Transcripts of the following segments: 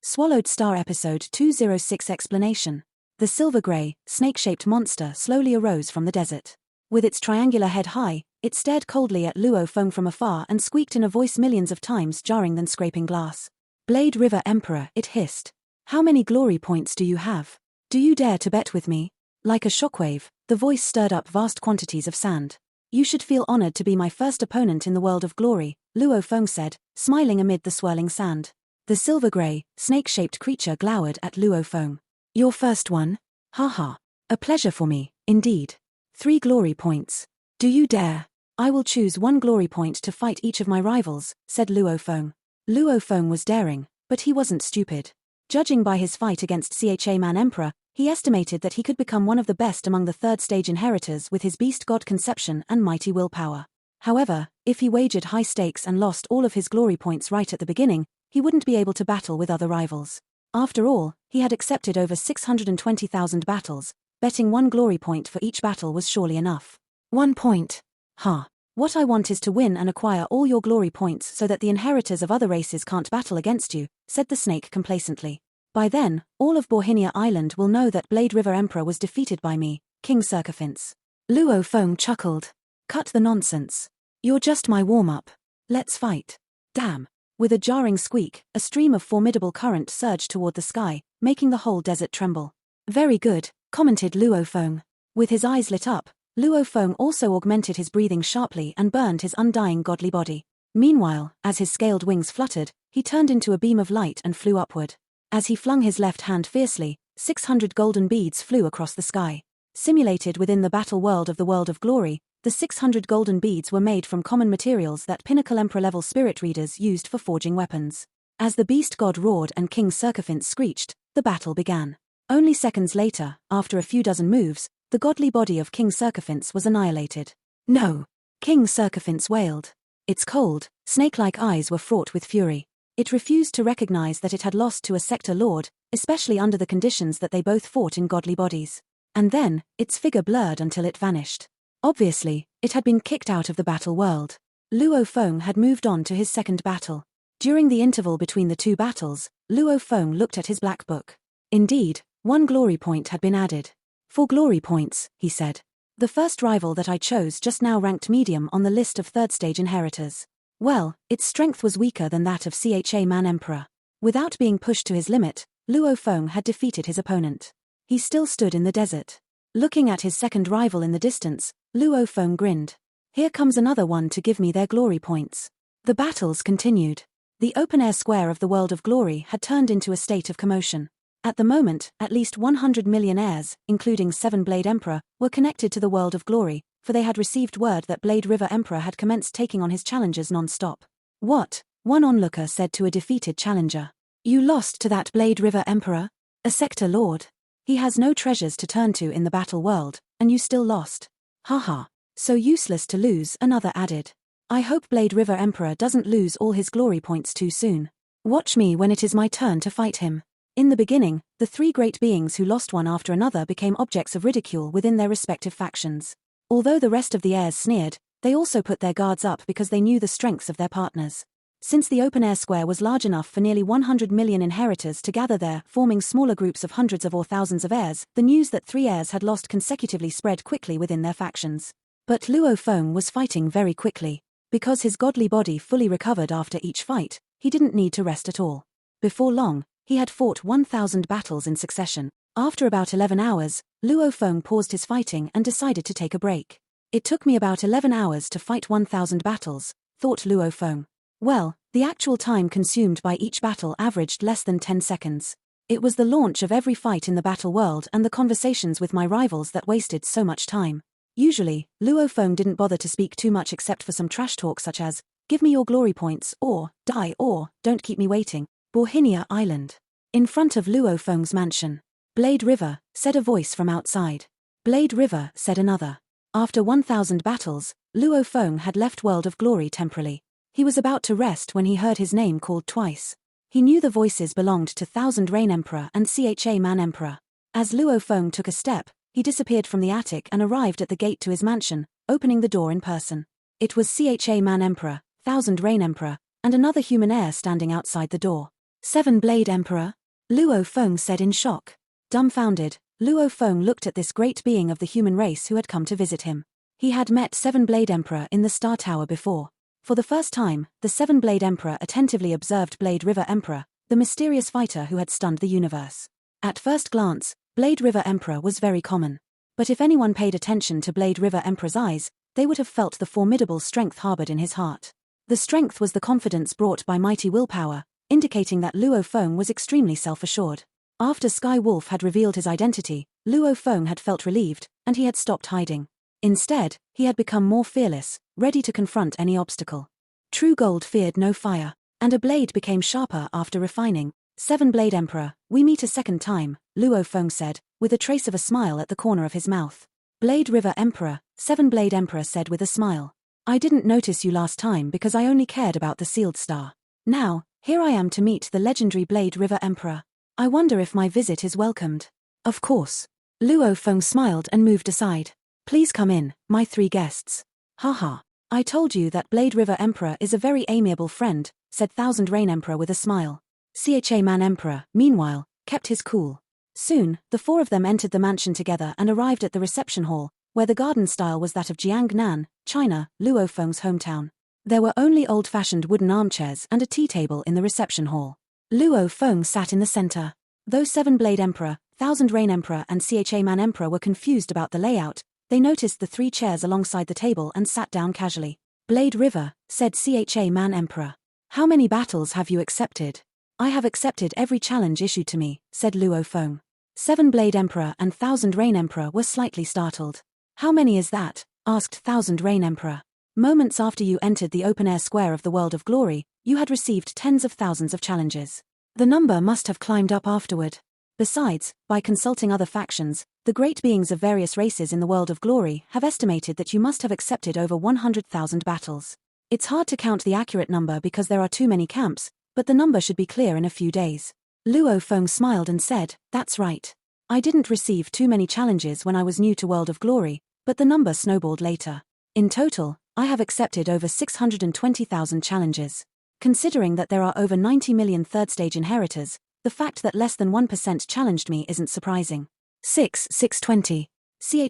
Swallowed Star Episode 206 Explanation. The silver grey, snake-shaped monster slowly arose from the desert. With its triangular head high, it stared coldly at Luo Feng from afar and squeaked in a voice millions of times jarring than scraping glass. "Blade River Emperor," it hissed. "How many glory points do you have? Do you dare to bet with me?" Like a shockwave, the voice stirred up vast quantities of sand. "You should feel honored to be my first opponent in the world of glory," Luo Feng said, smiling amid the swirling sand. The silver grey, snake-shaped creature glowered at Luo Feng. "Your first one? Haha. A pleasure for me, indeed. 3 glory points. Do you dare? I will choose 1 glory point to fight each of my rivals," said Luo Feng. Luo Feng was daring, but he wasn't stupid. Judging by his fight against Cha Man Emperor, he estimated that he could become one of the best among the third-stage inheritors with his beast god conception and mighty willpower. However, if he wagered high stakes and lost all of his glory points right at the beginning, he wouldn't be able to battle with other rivals. After all, he had accepted over 620,000 battles. Betting 1 glory point for each battle was surely enough. 1 point. Ha. What I want is to win and acquire all your glory points so that the inheritors of other races can't battle against you, said the snake complacently. By then, all of Borhinia Island will know that Blade River Emperor was defeated by me, King Circumference. Luo Feng chuckled. "Cut the nonsense. You're just my warm-up. Let's fight." Damn. With a jarring squeak, a stream of formidable current surged toward the sky, making the whole desert tremble. "Very good," commented Luo Feng. With his eyes lit up, Luo Feng also augmented his breathing sharply and burned his undying godly body. Meanwhile, as his scaled wings fluttered, he turned into a beam of light and flew upward. As he flung his left hand fiercely, 600 golden beads flew across the sky. Simulated within the battle world of the World of Glory, the 600 golden beads were made from common materials that Pinnacle Emperor-level spirit readers used for forging weapons. As the beast god roared and King Circumference screeched, the battle began. Only seconds later, after a few dozen moves, the godly body of King Circumference was annihilated. "No!" King Circumference wailed. Its cold, snake-like eyes were fraught with fury. It refused to recognize that it had lost to a sector lord, especially under the conditions that they both fought in godly bodies. And then, its figure blurred until it vanished. Obviously, it had been kicked out of the battle world. Luo Feng had moved on to his second battle. During the interval between the 2 battles, Luo Feng looked at his black book. Indeed, 1 glory point had been added. 4 glory points, he said. The first rival that I chose just now ranked medium on the list of third-stage inheritors. Well, its strength was weaker than that of Cha Man Emperor. Without being pushed to his limit, Luo Feng had defeated his opponent. He still stood in the desert. Looking at his second rival in the distance, Luo Feng grinned. "Here comes another one to give me their glory points." The battles continued. The open-air square of the World of Glory had turned into a state of commotion. At the moment, at least 100 million heirs, including 7 Blade Emperor, were connected to the World of Glory, for they had received word that Blade River Emperor had commenced taking on his challengers non-stop. "What?" one onlooker said to a defeated challenger. "You lost to that Blade River Emperor? A sector lord? He has no treasures to turn to in the battle world, and you still lost. Haha. So useless to lose," another added. "I hope Blade River Emperor doesn't lose all his glory points too soon. Watch me when it is my turn to fight him." In the beginning, the 3 great beings who lost one after another became objects of ridicule within their respective factions. Although the rest of the heirs sneered, they also put their guards up because they knew the strengths of their partners. Since the open-air square was large enough for nearly 100 million inheritors to gather there, forming smaller groups of hundreds of or thousands of heirs, the news that 3 heirs had lost consecutively spread quickly within their factions. But Luo Feng was fighting very quickly. Because his godly body fully recovered after each fight, he didn't need to rest at all. Before long, he had fought 1,000 battles in succession. After about 11 hours, Luo Feng paused his fighting and decided to take a break. "It took me about 11 hours to fight 1,000 battles, thought Luo Feng. Well, the actual time consumed by each battle averaged less than 10 seconds. It was the launch of every fight in the battle world and the conversations with my rivals that wasted so much time." Usually, Luo Feng didn't bother to speak too much except for some trash talk such as, "Give me your glory points," or, "Die," or, "Don't keep me waiting." Borhinia Island. In front of Luo Feng's mansion. "Blade River," said a voice from outside. "Blade River," said another. After 1,000 battles, Luo Feng had left World of Glory temporarily. He was about to rest when he heard his name called twice. He knew the voices belonged to Thousand Rain Emperor and Cha Man Emperor. As Luo Feng took a step, he disappeared from the attic and arrived at the gate to his mansion, opening the door in person. It was Cha Man Emperor, Thousand Rain Emperor, and another human heir standing outside the door. Seven-Blade Emperor? Luo Feng said in shock. Dumbfounded, Luo Feng looked at this great being of the human race who had come to visit him. He had met Seven-Blade Emperor in the Star Tower before. For the first time, the Seven-Blade Emperor attentively observed Blade River Emperor, the mysterious fighter who had stunned the universe. At first glance, Blade River Emperor was very common. But if anyone paid attention to Blade River Emperor's eyes, they would have felt the formidable strength harbored in his heart. The strength was the confidence brought by mighty willpower, indicating that Luo Feng was extremely self-assured. After Sky Wolf had revealed his identity, Luo Feng had felt relieved, and he had stopped hiding. Instead, he had become more fearless, ready to confront any obstacle. True gold feared no fire, and a blade became sharper after refining. Seven-Blade Emperor, we meet a second time, Luo Feng said, with a trace of a smile at the corner of his mouth. Blade River Emperor, Seven-Blade Emperor said with a smile. I didn't notice you last time because I only cared about the sealed star. Now, here I am to meet the legendary Blade River Emperor. I wonder if my visit is welcomed. Of course. Luo Feng smiled and moved aside. Please come in, my three guests. Haha. I told you that Blade River Emperor is a very amiable friend, said Thousand Rain Emperor with a smile. Cha Man Emperor, meanwhile, kept his cool. Soon, the four of them entered the mansion together and arrived at the reception hall, where the garden style was that of Jiangnan, China, Luo Feng's hometown. There were only old-fashioned wooden armchairs and a tea table in the reception hall. Luo Feng sat in the center. Though Seven-Blade Emperor, Thousand Rain Emperor and Cha Man Emperor were confused about the layout, they noticed the three chairs alongside the table and sat down casually. Blade River, said Cha Man Emperor. How many battles have you accepted? I have accepted every challenge issued to me, said Luo Feng. Seven-Blade Emperor and Thousand Rain Emperor were slightly startled. How many is that? Asked Thousand Rain Emperor. Moments after you entered the open-air square of the World of Glory, you had received tens of thousands of challenges. The number must have climbed up afterward. Besides, by consulting other factions, the great beings of various races in the World of Glory have estimated that you must have accepted over 100,000 battles. It's hard to count the accurate number because there are too many camps, but the number should be clear in a few days. Luo Feng smiled and said, that's right. I didn't receive too many challenges when I was new to World of Glory, but the number snowballed later. In total, I have accepted over 620,000 challenges. Considering that there are over 90 million third-stage inheritors, the fact that less than 1% challenged me isn't surprising. 620.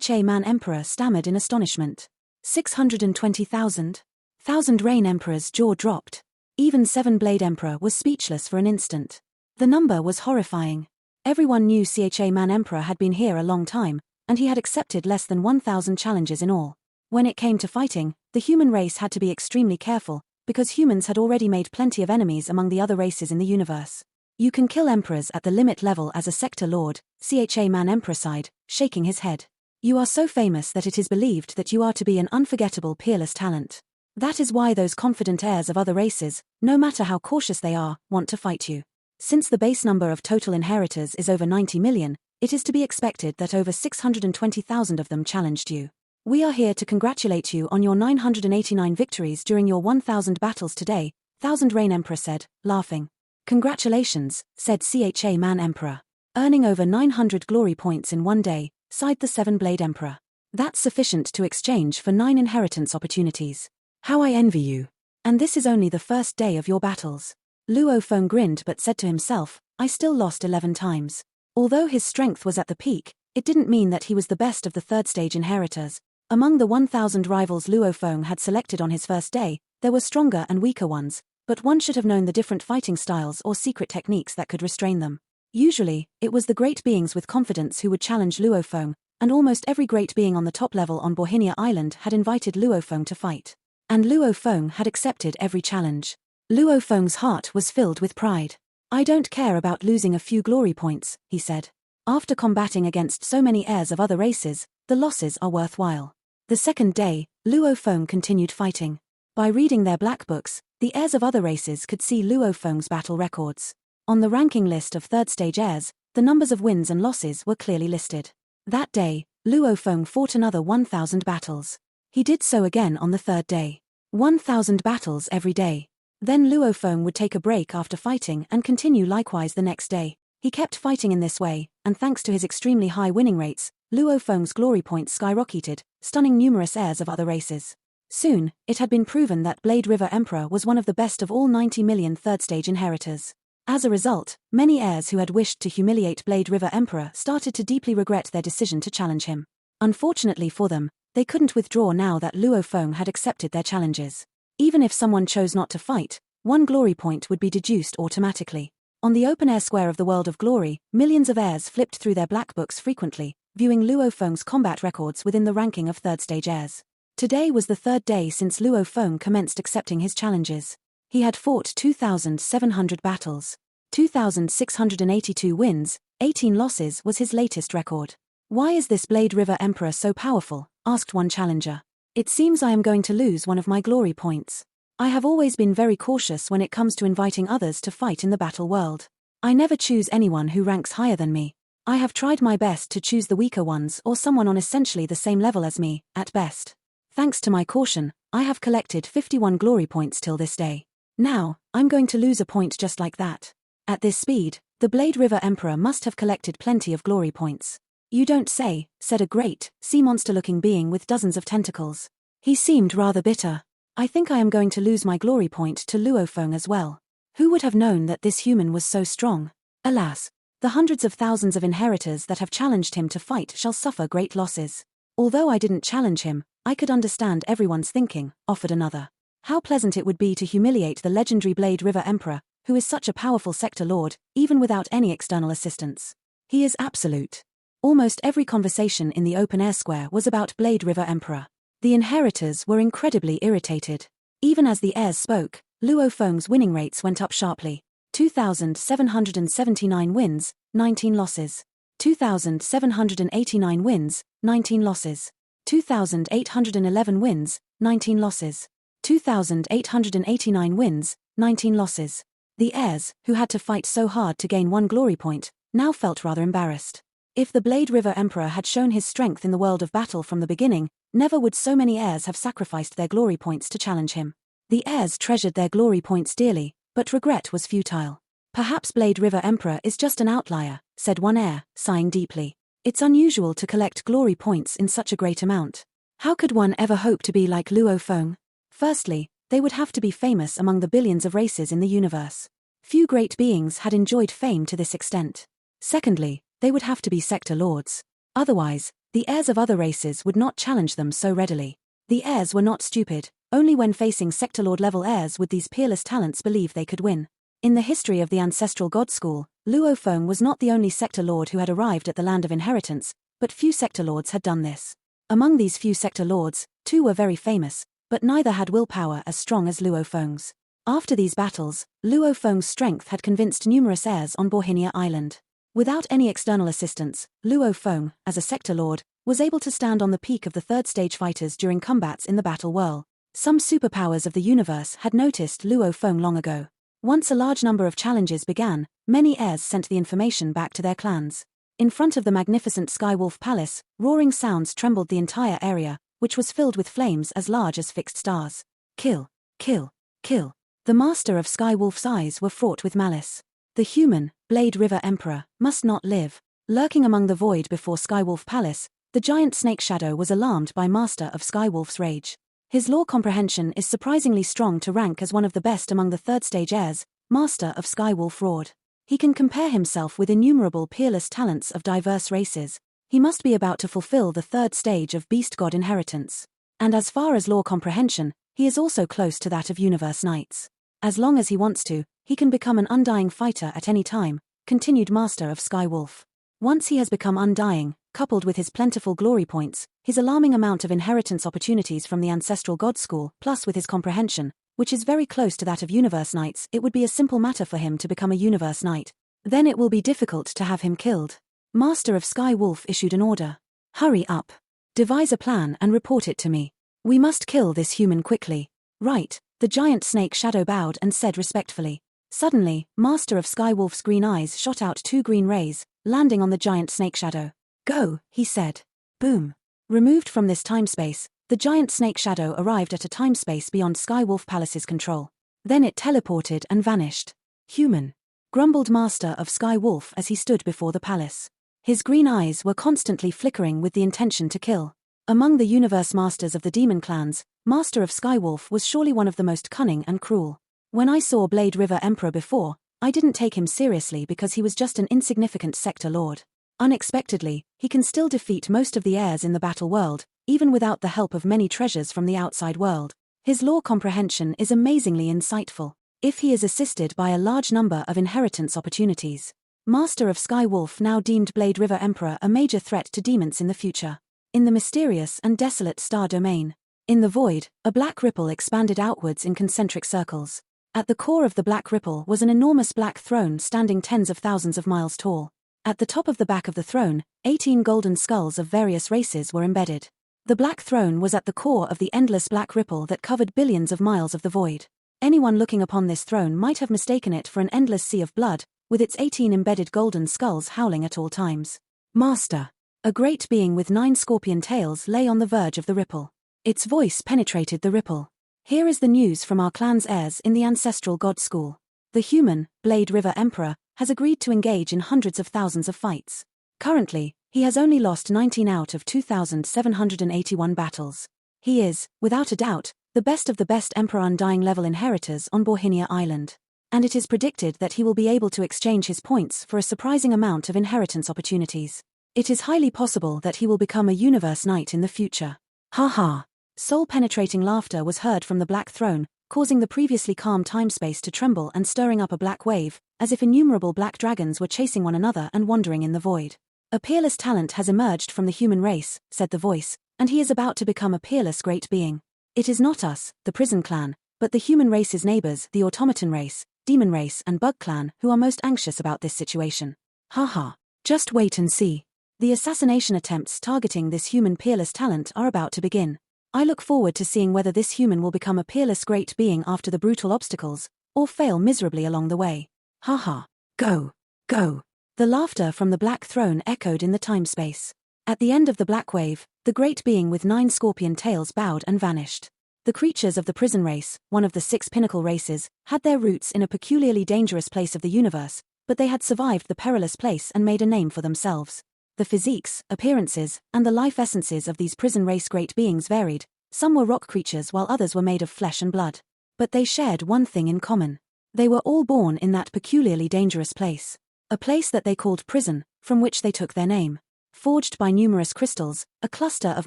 Cha Man Emperor stammered in astonishment. 620,000? Thousand Rain Emperor's jaw dropped. Even Seven-Blade Emperor was speechless for an instant. The number was horrifying. Everyone knew Cha Man Emperor had been here a long time, and he had accepted less than 1,000 challenges in all. When it came to fighting, the human race had to be extremely careful, because humans had already made plenty of enemies among the other races in the universe. You can kill emperors at the limit level as a sector lord, Cha Man Emperor sighed, shaking his head. You are so famous that it is believed that you are to be an unforgettable peerless talent. That is why those confident heirs of other races, no matter how cautious they are, want to fight you. Since the base number of total inheritors is over 90 million, it is to be expected that over 620,000 of them challenged you. We are here to congratulate you on your 989 victories during your 1,000 battles today, Thousand Rain Emperor said, laughing. Congratulations, said Cha Man Emperor. Earning over 900 glory points in one day, sighed the Seven-Blade Emperor. That's sufficient to exchange for 9 inheritance opportunities. How I envy you. And this is only the first day of your battles. Luo Feng grinned but said to himself, I still lost 11 times. Although his strength was at the peak, it didn't mean that he was the best of the third-stage inheritors. Among the 1,000 rivals Luo Feng had selected on his first day, there were stronger and weaker ones, but one should have known the different fighting styles or secret techniques that could restrain them. Usually, it was the great beings with confidence who would challenge Luo Feng, and almost every great being on the top level on Bohinia Island had invited Luo Feng to fight. And Luo Feng had accepted every challenge. Luo Feng's heart was filled with pride. I don't care about losing a few glory points, he said. After combating against so many heirs of other races, the losses are worthwhile. The second day, Luo Feng continued fighting. By reading their black books, the heirs of other races could see Luo Feng's battle records. On the ranking list of third-stage heirs, the numbers of wins and losses were clearly listed. That day, Luo Feng fought another 1,000 battles. He did so again on the third day. 1,000 battles every day. Then Luo Feng would take a break after fighting and continue likewise the next day. He kept fighting in this way, and thanks to his extremely high winning rates, Luo Feng's glory points skyrocketed, stunning numerous heirs of other races. Soon, it had been proven that Blade River Emperor was one of the best of all 90 million third-stage inheritors. As a result, many heirs who had wished to humiliate Blade River Emperor started to deeply regret their decision to challenge him. Unfortunately for them, they couldn't withdraw now that Luo Feng had accepted their challenges. Even if someone chose not to fight, one glory point would be deduced automatically. On the open-air square of the World of Glory, millions of heirs flipped through their black books frequently, viewing Luo Feng's combat records within the ranking of third-stage heirs. Today was the third day since Luo Feng commenced accepting his challenges. He had fought 2,700 battles. 2,682 wins, 18 losses was his latest record. "Why is this Blade River Emperor so powerful?" asked one challenger. "It seems I am going to lose one of my glory points. I have always been very cautious when it comes to inviting others to fight in the battle world. I never choose anyone who ranks higher than me. I have tried my best to choose the weaker ones or someone on essentially the same level as me, at best. Thanks to my caution, I have collected 51 glory points till this day. Now, I'm going to lose a point just like that." At this speed, the Blade River Emperor must have collected plenty of glory points. "You don't say," said a great, sea monster-looking being with dozens of tentacles. He seemed rather bitter. "I think I am going to lose my glory point to Luo Feng as well. Who would have known that this human was so strong? Alas, the hundreds of thousands of inheritors that have challenged him to fight shall suffer great losses. Although I didn't challenge him, I could understand everyone's thinking," offered another. "How pleasant it would be to humiliate the legendary Blade River Emperor, who is such a powerful sector lord, even without any external assistance. He is absolute." Almost every conversation in the open-air square was about Blade River Emperor. The inheritors were incredibly irritated. Even as the heirs spoke, Luo Feng's winning rates went up sharply. 2,779 wins, 19 losses. 2,789 wins, 19 losses. 2,811 wins, 19 losses. 2,889 wins, 19 losses. The heirs, who had to fight so hard to gain one glory point, now felt rather embarrassed. If the Blade River Emperor had shown his strength in the world of battle from the beginning, never would so many heirs have sacrificed their glory points to challenge him. The heirs treasured their glory points dearly, but regret was futile. "Perhaps Blade River Emperor is just an outlier," said one heir, sighing deeply. "It's unusual to collect glory points in such a great amount. How could one ever hope to be like Luo Feng? Firstly, they would have to be famous among the billions of races in the universe. Few great beings had enjoyed fame to this extent. Secondly, they would have to be sector lords. Otherwise, the heirs of other races would not challenge them so readily. The heirs were not stupid, only when facing sector lord level heirs would these peerless talents believe they could win. In the history of the ancestral god school, Luo Feng was not the only sector lord who had arrived at the land of inheritance, but few sector lords had done this. Among these few sector lords, 2 were very famous, but neither had willpower as strong as Luo Feng's. After these battles, Luo Feng's strength had convinced numerous heirs on Borhinia Island. Without any external assistance, Luo Feng, as a sector lord, was able to stand on the peak of the third-stage fighters during combats in the battle whirl. Some superpowers of the universe had noticed Luo Feng long ago. Once a large number of challenges began, many heirs sent the information back to their clans. In front of the magnificent Skywolf Palace, roaring sounds trembled the entire area, which was filled with flames as large as fixed stars. "Kill, kill, kill." The master of Skywolf's eyes were fraught with malice. The human, Blade River Emperor, must not live. Lurking among the void before Skywolf Palace, the giant snake shadow was alarmed by Master of Skywolf's rage. His lore comprehension is surprisingly strong to rank as one of the best among the third-stage heirs. Master of Skywolf roared. He can compare himself with innumerable peerless talents of diverse races. He must be about to fulfill the third stage of Beast God inheritance. And as far as lore comprehension, he is also close to that of Universe Knights. As long as he wants to, he can become an undying fighter at any time, continued Master of Skywolf. Once he has become undying, coupled with his plentiful glory points, his alarming amount of inheritance opportunities from the ancestral god school, plus with his comprehension, which is very close to that of Universe Knights, it would be a simple matter for him to become a Universe Knight. Then it will be difficult to have him killed. Master of Skywolf issued an order. "Hurry up. Devise a plan and report it to me. We must kill this human quickly." "Right," the giant snake shadow bowed and said respectfully. Suddenly, Master of Skywolf's green eyes shot out 2 green rays, landing on the giant snake shadow. "Go," he said. Boom. Removed from this time-space, the giant snake shadow arrived at a time-space beyond Skywolf Palace's control. Then it teleported and vanished. "Human," grumbled Master of Skywolf as he stood before the palace. His green eyes were constantly flickering with the intention to kill. Among the universe masters of the demon clans, Master of Skywolf was surely one of the most cunning and cruel. "When I saw Blade River Emperor before, I didn't take him seriously because he was just an insignificant sector lord. Unexpectedly, he can still defeat most of the heirs in the battle world, even without the help of many treasures from the outside world. His lore comprehension is amazingly insightful, if he is assisted by a large number of inheritance opportunities. Master of Sky Wolf now deemed Blade River Emperor a major threat to demons in the future. In the mysterious and desolate star domain. In the void, a black ripple expanded outwards in concentric circles. At the core of the black ripple was an enormous black throne standing tens of thousands of miles tall. At the top of the back of the throne, 18 golden skulls of various races were embedded. The black throne was at the core of the endless black ripple that covered billions of miles of the void. Anyone looking upon this throne might have mistaken it for an endless sea of blood, with its 18 embedded golden skulls howling at all times. Master. A great being with 9 scorpion tails lay on the verge of the ripple. Its voice penetrated the ripple. Here is the news from our clan's heirs in the ancestral god school. The human, Blade River Emperor, has agreed to engage in hundreds of thousands of fights. Currently, he has only lost 19 out of 2,781 battles. He is, without a doubt, the best of the best Emperor Undying level inheritors on Borhinia Island. And it is predicted that he will be able to exchange his points for a surprising amount of inheritance opportunities. It is highly possible that he will become a universe knight in the future. Ha ha. Soul-penetrating laughter was heard from the black throne, causing the previously calm timespace to tremble and stirring up a black wave, as if innumerable black dragons were chasing one another and wandering in the void. A peerless talent has emerged from the human race, said the voice, and he is about to become a peerless great being. It is not us, the prison clan, but the human race's neighbors, the automaton race, demon race and bug clan, who are most anxious about this situation. Haha. Just wait and see. The assassination attempts targeting this human peerless talent are about to begin. I look forward to seeing whether this human will become a peerless great being after the brutal obstacles, or fail miserably along the way. Haha. Go. Go. The laughter from the black throne echoed in the time-space. At the end of the black wave, the great being with 9 scorpion tails bowed and vanished. The creatures of the prison race, one of the 6 pinnacle races, had their roots in a peculiarly dangerous place of the universe, but they had survived the perilous place and made a name for themselves. The physiques, appearances, and the life essences of these prison race great beings varied. Some were rock creatures while others were made of flesh and blood. But they shared one thing in common. They were all born in that peculiarly dangerous place. A place that they called prison, from which they took their name. Forged by numerous crystals, a cluster of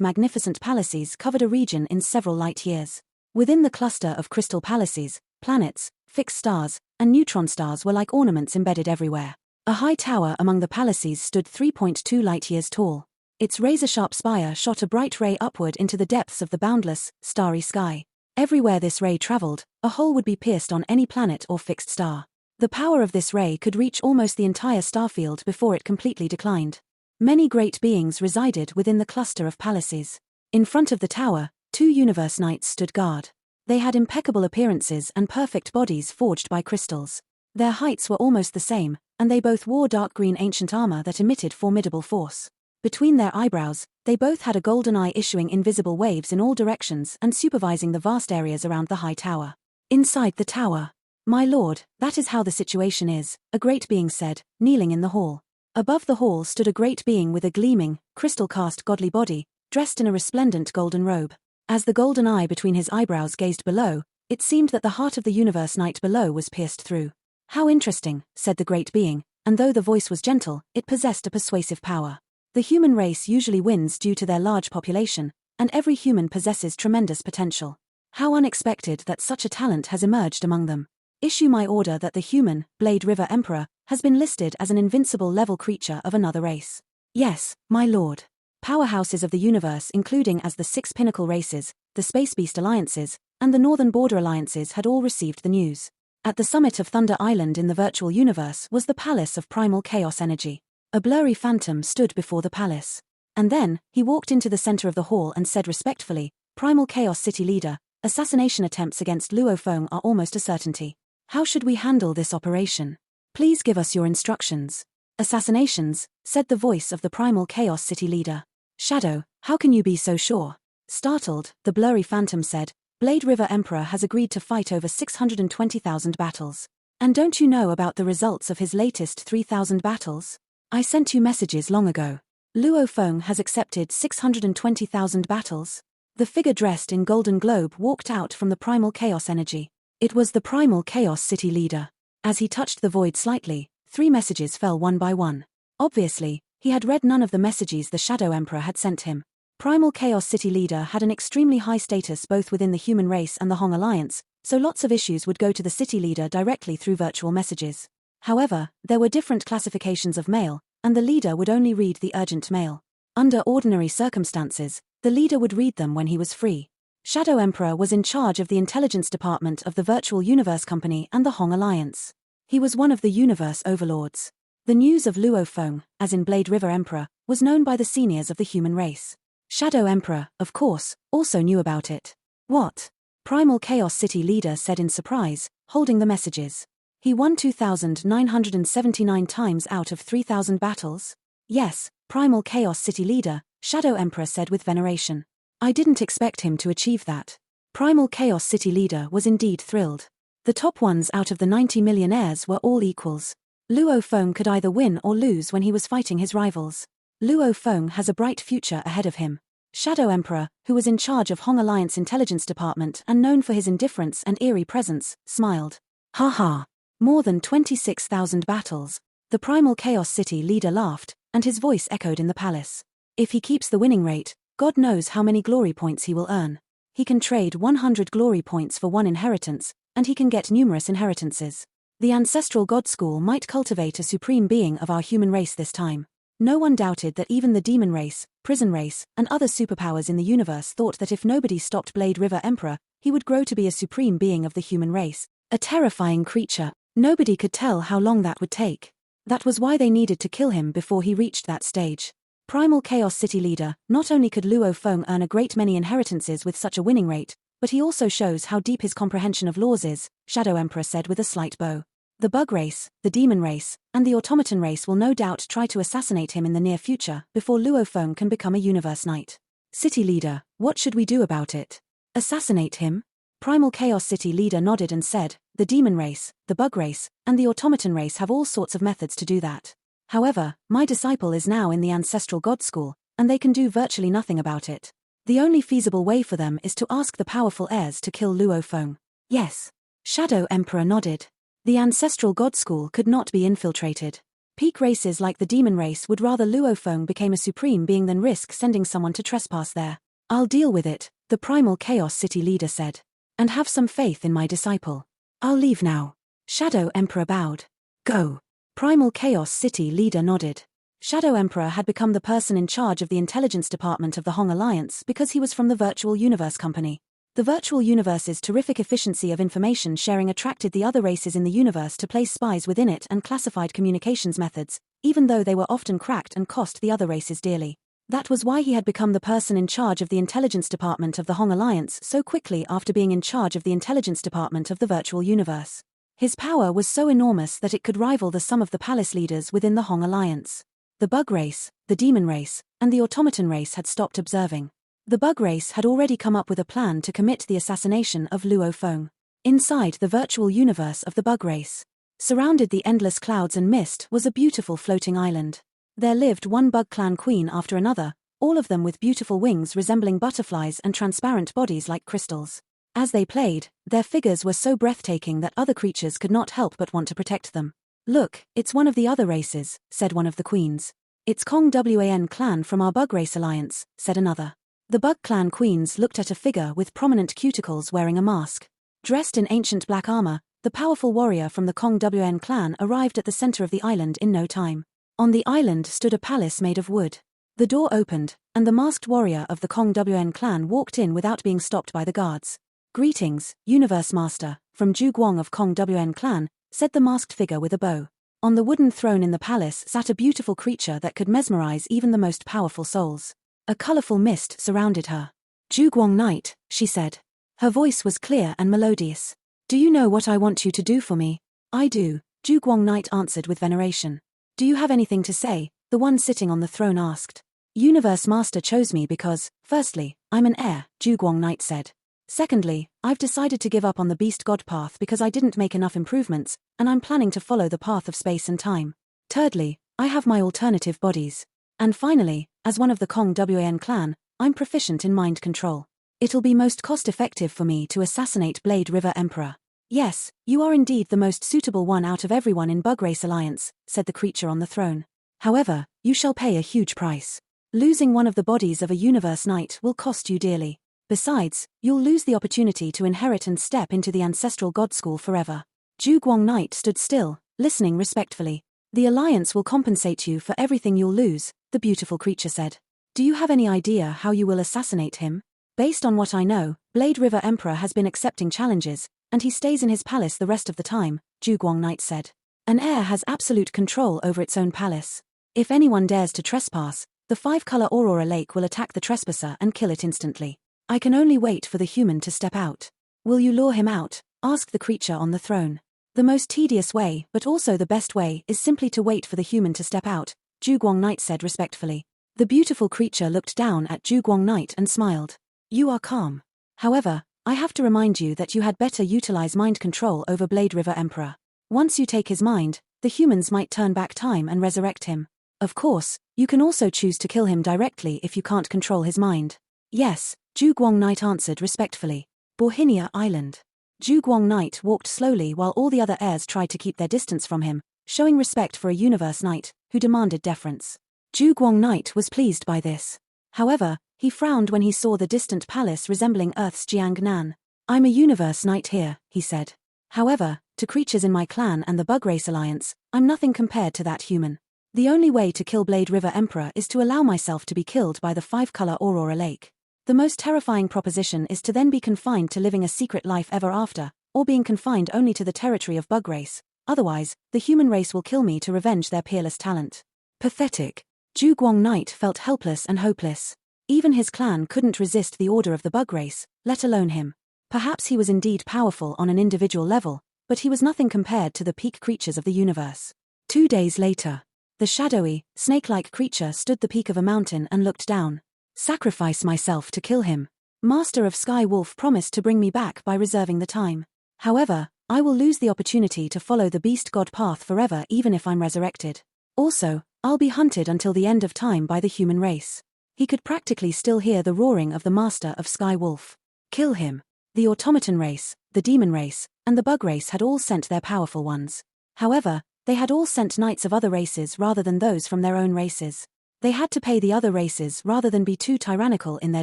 magnificent palaces covered a region in several light years. Within the cluster of crystal palaces, planets, fixed stars, and neutron stars were like ornaments embedded everywhere. A high tower among the palaces stood 3.2 light-years tall. Its razor-sharp spire shot a bright ray upward into the depths of the boundless, starry sky. Everywhere this ray traveled, a hole would be pierced on any planet or fixed star. The power of this ray could reach almost the entire starfield before it completely declined. Many great beings resided within the cluster of palaces. In front of the tower, 2 universe knights stood guard. They had impeccable appearances and perfect bodies forged by crystals. Their heights were almost the same, and they both wore dark green ancient armor that emitted formidable force. Between their eyebrows, they both had a golden eye issuing invisible waves in all directions and supervising the vast areas around the high tower. Inside the tower. My lord, that is how the situation is, a great being said, kneeling in the hall. Above the hall stood a great being with a gleaming, crystal-cast godly body, dressed in a resplendent golden robe. As the golden eye between his eyebrows gazed below, it seemed that the heart of the universe knight below was pierced through. How interesting, said the great being, and though the voice was gentle, it possessed a persuasive power. The human race usually wins due to their large population, and every human possesses tremendous potential. How unexpected that such a talent has emerged among them. Issue my order that the human, Blade River Emperor, has been listed as an invincible level creature of another race. Yes, my lord. Powerhouses of the universe including as the 6 pinnacle races, the Space Beast Alliances, and the Northern Border Alliances had all received the news. At the summit of Thunder Island in the virtual universe was the Palace of Primal Chaos Energy. A blurry phantom stood before the palace. And then, he walked into the center of the hall and said respectfully, Primal Chaos City Leader, assassination attempts against Luo Feng are almost a certainty. How should we handle this operation? Please give us your instructions. Assassinations, said the voice of the Primal Chaos City Leader. Shadow, how can you be so sure? Startled, the blurry phantom said, Blade River Emperor has agreed to fight over 620,000 battles. And don't you know about the results of his latest 3,000 battles? I sent you messages long ago. Luo Feng has accepted 620,000 battles. The figure dressed in golden globe walked out from the Primal Chaos Energy. It was the Primal Chaos City Leader. As he touched the void slightly, 3 messages fell one by one. Obviously, he had read none of the messages the Shadow Emperor had sent him. Primal Chaos City Leader had an extremely high status both within the human race and the Hong Alliance, so lots of issues would go to the city leader directly through virtual messages. However, there were different classifications of mail, and the leader would only read the urgent mail. Under ordinary circumstances, the leader would read them when he was free. Shadow Emperor was in charge of the intelligence department of the Virtual Universe Company and the Hong Alliance. He was one of the universe overlords. The news of Luo Feng, as in Blade River Emperor, was known by the seniors of the human race. Shadow Emperor, of course, also knew about it. What? Primal Chaos City Leader said in surprise, holding the messages. He won 2,979 times out of 3,000 battles? Yes, Primal Chaos City Leader, Shadow Emperor said with veneration. I didn't expect him to achieve that. Primal Chaos City Leader was indeed thrilled. The top ones out of the 90 millionaires were all equals. Luo Feng could either win or lose when he was fighting his rivals. Luo Feng has a bright future ahead of him. Shadow Emperor, who was in charge of Hong Alliance Intelligence Department and known for his indifference and eerie presence, smiled. Ha ha! More than 26,000 battles. The Primal Chaos City Leader laughed, and his voice echoed in the palace. If he keeps the winning rate, God knows how many glory points he will earn. He can trade 100 glory points for 1 inheritance, and he can get numerous inheritances. The ancestral God School might cultivate a supreme being of our human race this time. No one doubted that even the demon race, prison race, and other superpowers in the universe thought that if nobody stopped Blade River Emperor, he would grow to be a supreme being of the human race, a terrifying creature. Nobody could tell how long that would take. That was why they needed to kill him before he reached that stage. Primal Chaos City Leader, not only could Luo Feng earn a great many inheritances with such a winning rate, but he also shows how deep his comprehension of laws is, Shadow Emperor said with a slight bow. The bug race, the demon race, and the automaton race will no doubt try to assassinate him in the near future before Luo Feng can become a universe knight. City Leader, what should we do about it? Assassinate him? Primal Chaos City Leader nodded and said, the demon race, the bug race, and the automaton race have all sorts of methods to do that. However, my disciple is now in the ancestral God School, and they can do virtually nothing about it. The only feasible way for them is to ask the powerful heirs to kill Luo Feng. Yes. Shadow Emperor nodded. The ancestral God School could not be infiltrated. Peak races like the demon race would rather Luo Feng became a supreme being than risk sending someone to trespass there. I'll deal with it, the Primal Chaos City Leader said. And have some faith in my disciple. I'll leave now. Shadow Emperor bowed. Go. Primal Chaos City Leader nodded. Shadow Emperor had become the person in charge of the intelligence department of the Hong Alliance because he was from the Virtual Universe Company. The Virtual Universe's terrific efficiency of information sharing attracted the other races in the universe to place spies within it and classified communications methods, even though they were often cracked and cost the other races dearly. That was why he had become the person in charge of the intelligence department of the Hong Alliance so quickly after being in charge of the intelligence department of the Virtual Universe. His power was so enormous that it could rival the sum of the palace leaders within the Hong Alliance. The bug race, the demon race, and the automaton race had stopped observing. The bug race had already come up with a plan to commit the assassination of Luo Feng. Inside the virtual universe of the bug race, surrounded the endless clouds and mist, was a beautiful floating island. There lived one bug clan queen after another, all of them with beautiful wings resembling butterflies and transparent bodies like crystals. As they played, their figures were so breathtaking that other creatures could not help but want to protect them. Look, it's one of the other races, said one of the queens. It's Kong Wan clan from our bug race alliance, said another. The bug clan queens looked at a figure with prominent cuticles wearing a mask. Dressed in ancient black armor, the powerful warrior from the Kong Wan clan arrived at the center of the island in no time. On the island stood a palace made of wood. The door opened, and the masked warrior of the Kong Wan clan walked in without being stopped by the guards. Greetings, Universe Master, from Ju Guang of Kong Wan clan, said the masked figure with a bow. On the wooden throne in the palace sat a beautiful creature that could mesmerize even the most powerful souls. A colorful mist surrounded her. Ju Guang Knight, she said. Her voice was clear and melodious. Do you know what I want you to do for me? I do, Ju Guang Knight answered with veneration. Do you have anything to say? The one sitting on the throne asked. Universe Master chose me because, firstly, I'm an heir, Ju Guang Knight said. Secondly, I've decided to give up on the beast god path because I didn't make enough improvements, and I'm planning to follow the path of space and time. Thirdly, I have my alternative bodies. And finally, as one of the Kong Wan clan, I'm proficient in mind control. It'll be most cost-effective for me to assassinate Blade River Emperor. Yes, you are indeed the most suitable one out of everyone in Bug Race Alliance, said the creature on the throne. However, you shall pay a huge price. Losing one of the bodies of a universe knight will cost you dearly. Besides, you'll lose the opportunity to inherit and step into the ancestral god school forever. Zhuguang Knight stood still, listening respectfully. The Alliance will compensate you for everything you'll lose, the beautiful creature said. Do you have any idea how you will assassinate him? Based on what I know, Blade River Emperor has been accepting challenges, and he stays in his palace the rest of the time, Zhuguang Knight said. An heir has absolute control over its own palace. If anyone dares to trespass, the five-color Aurora Lake will attack the trespasser and kill it instantly. I can only wait for the human to step out. Will you lure him out? Asked the creature on the throne. The most tedious way, but also the best way, is simply to wait for the human to step out, Zhuguang Knight said respectfully. The beautiful creature looked down at Zhuguang Knight and smiled. You are calm. However, I have to remind you that you had better utilize mind control over Blade River Emperor. Once you take his mind, the humans might turn back time and resurrect him. Of course, you can also choose to kill him directly if you can't control his mind. Yes, Zhuguang Knight answered respectfully. Bohinia Island. Zhuguang Knight walked slowly while all the other heirs tried to keep their distance from him, showing respect for a universe knight, who demanded deference. Zhuguang Knight was pleased by this. However, he frowned when he saw the distant palace resembling Earth's Jiangnan. I'm a universe knight here, he said. However, to creatures in my clan and the Bug Race Alliance, I'm nothing compared to that human. The only way to kill Blade River Emperor is to allow myself to be killed by the five-color Aurora Lake. The most terrifying proposition is to then be confined to living a secret life ever after, or being confined only to the territory of Bug Race. Otherwise, the human race will kill me to revenge their peerless talent. Pathetic. Zhuguang Knight felt helpless and hopeless. Even his clan couldn't resist the order of the Bug Race, let alone him. Perhaps he was indeed powerful on an individual level, but he was nothing compared to the peak creatures of the universe. 2 days later, the shadowy, snake-like creature stood the peak of a mountain and looked down. Sacrifice myself to kill him. Master of Sky Wolf promised to bring me back by reserving the time. However, I will lose the opportunity to follow the beast god path forever even if I'm resurrected. Also, I'll be hunted until the end of time by the human race. He could practically still hear the roaring of the Master of Sky Wolf. Kill him. The automaton race, the demon race, and the bug race had all sent their powerful ones. However, they had all sent knights of other races rather than those from their own races. They had to pay the other races rather than be too tyrannical in their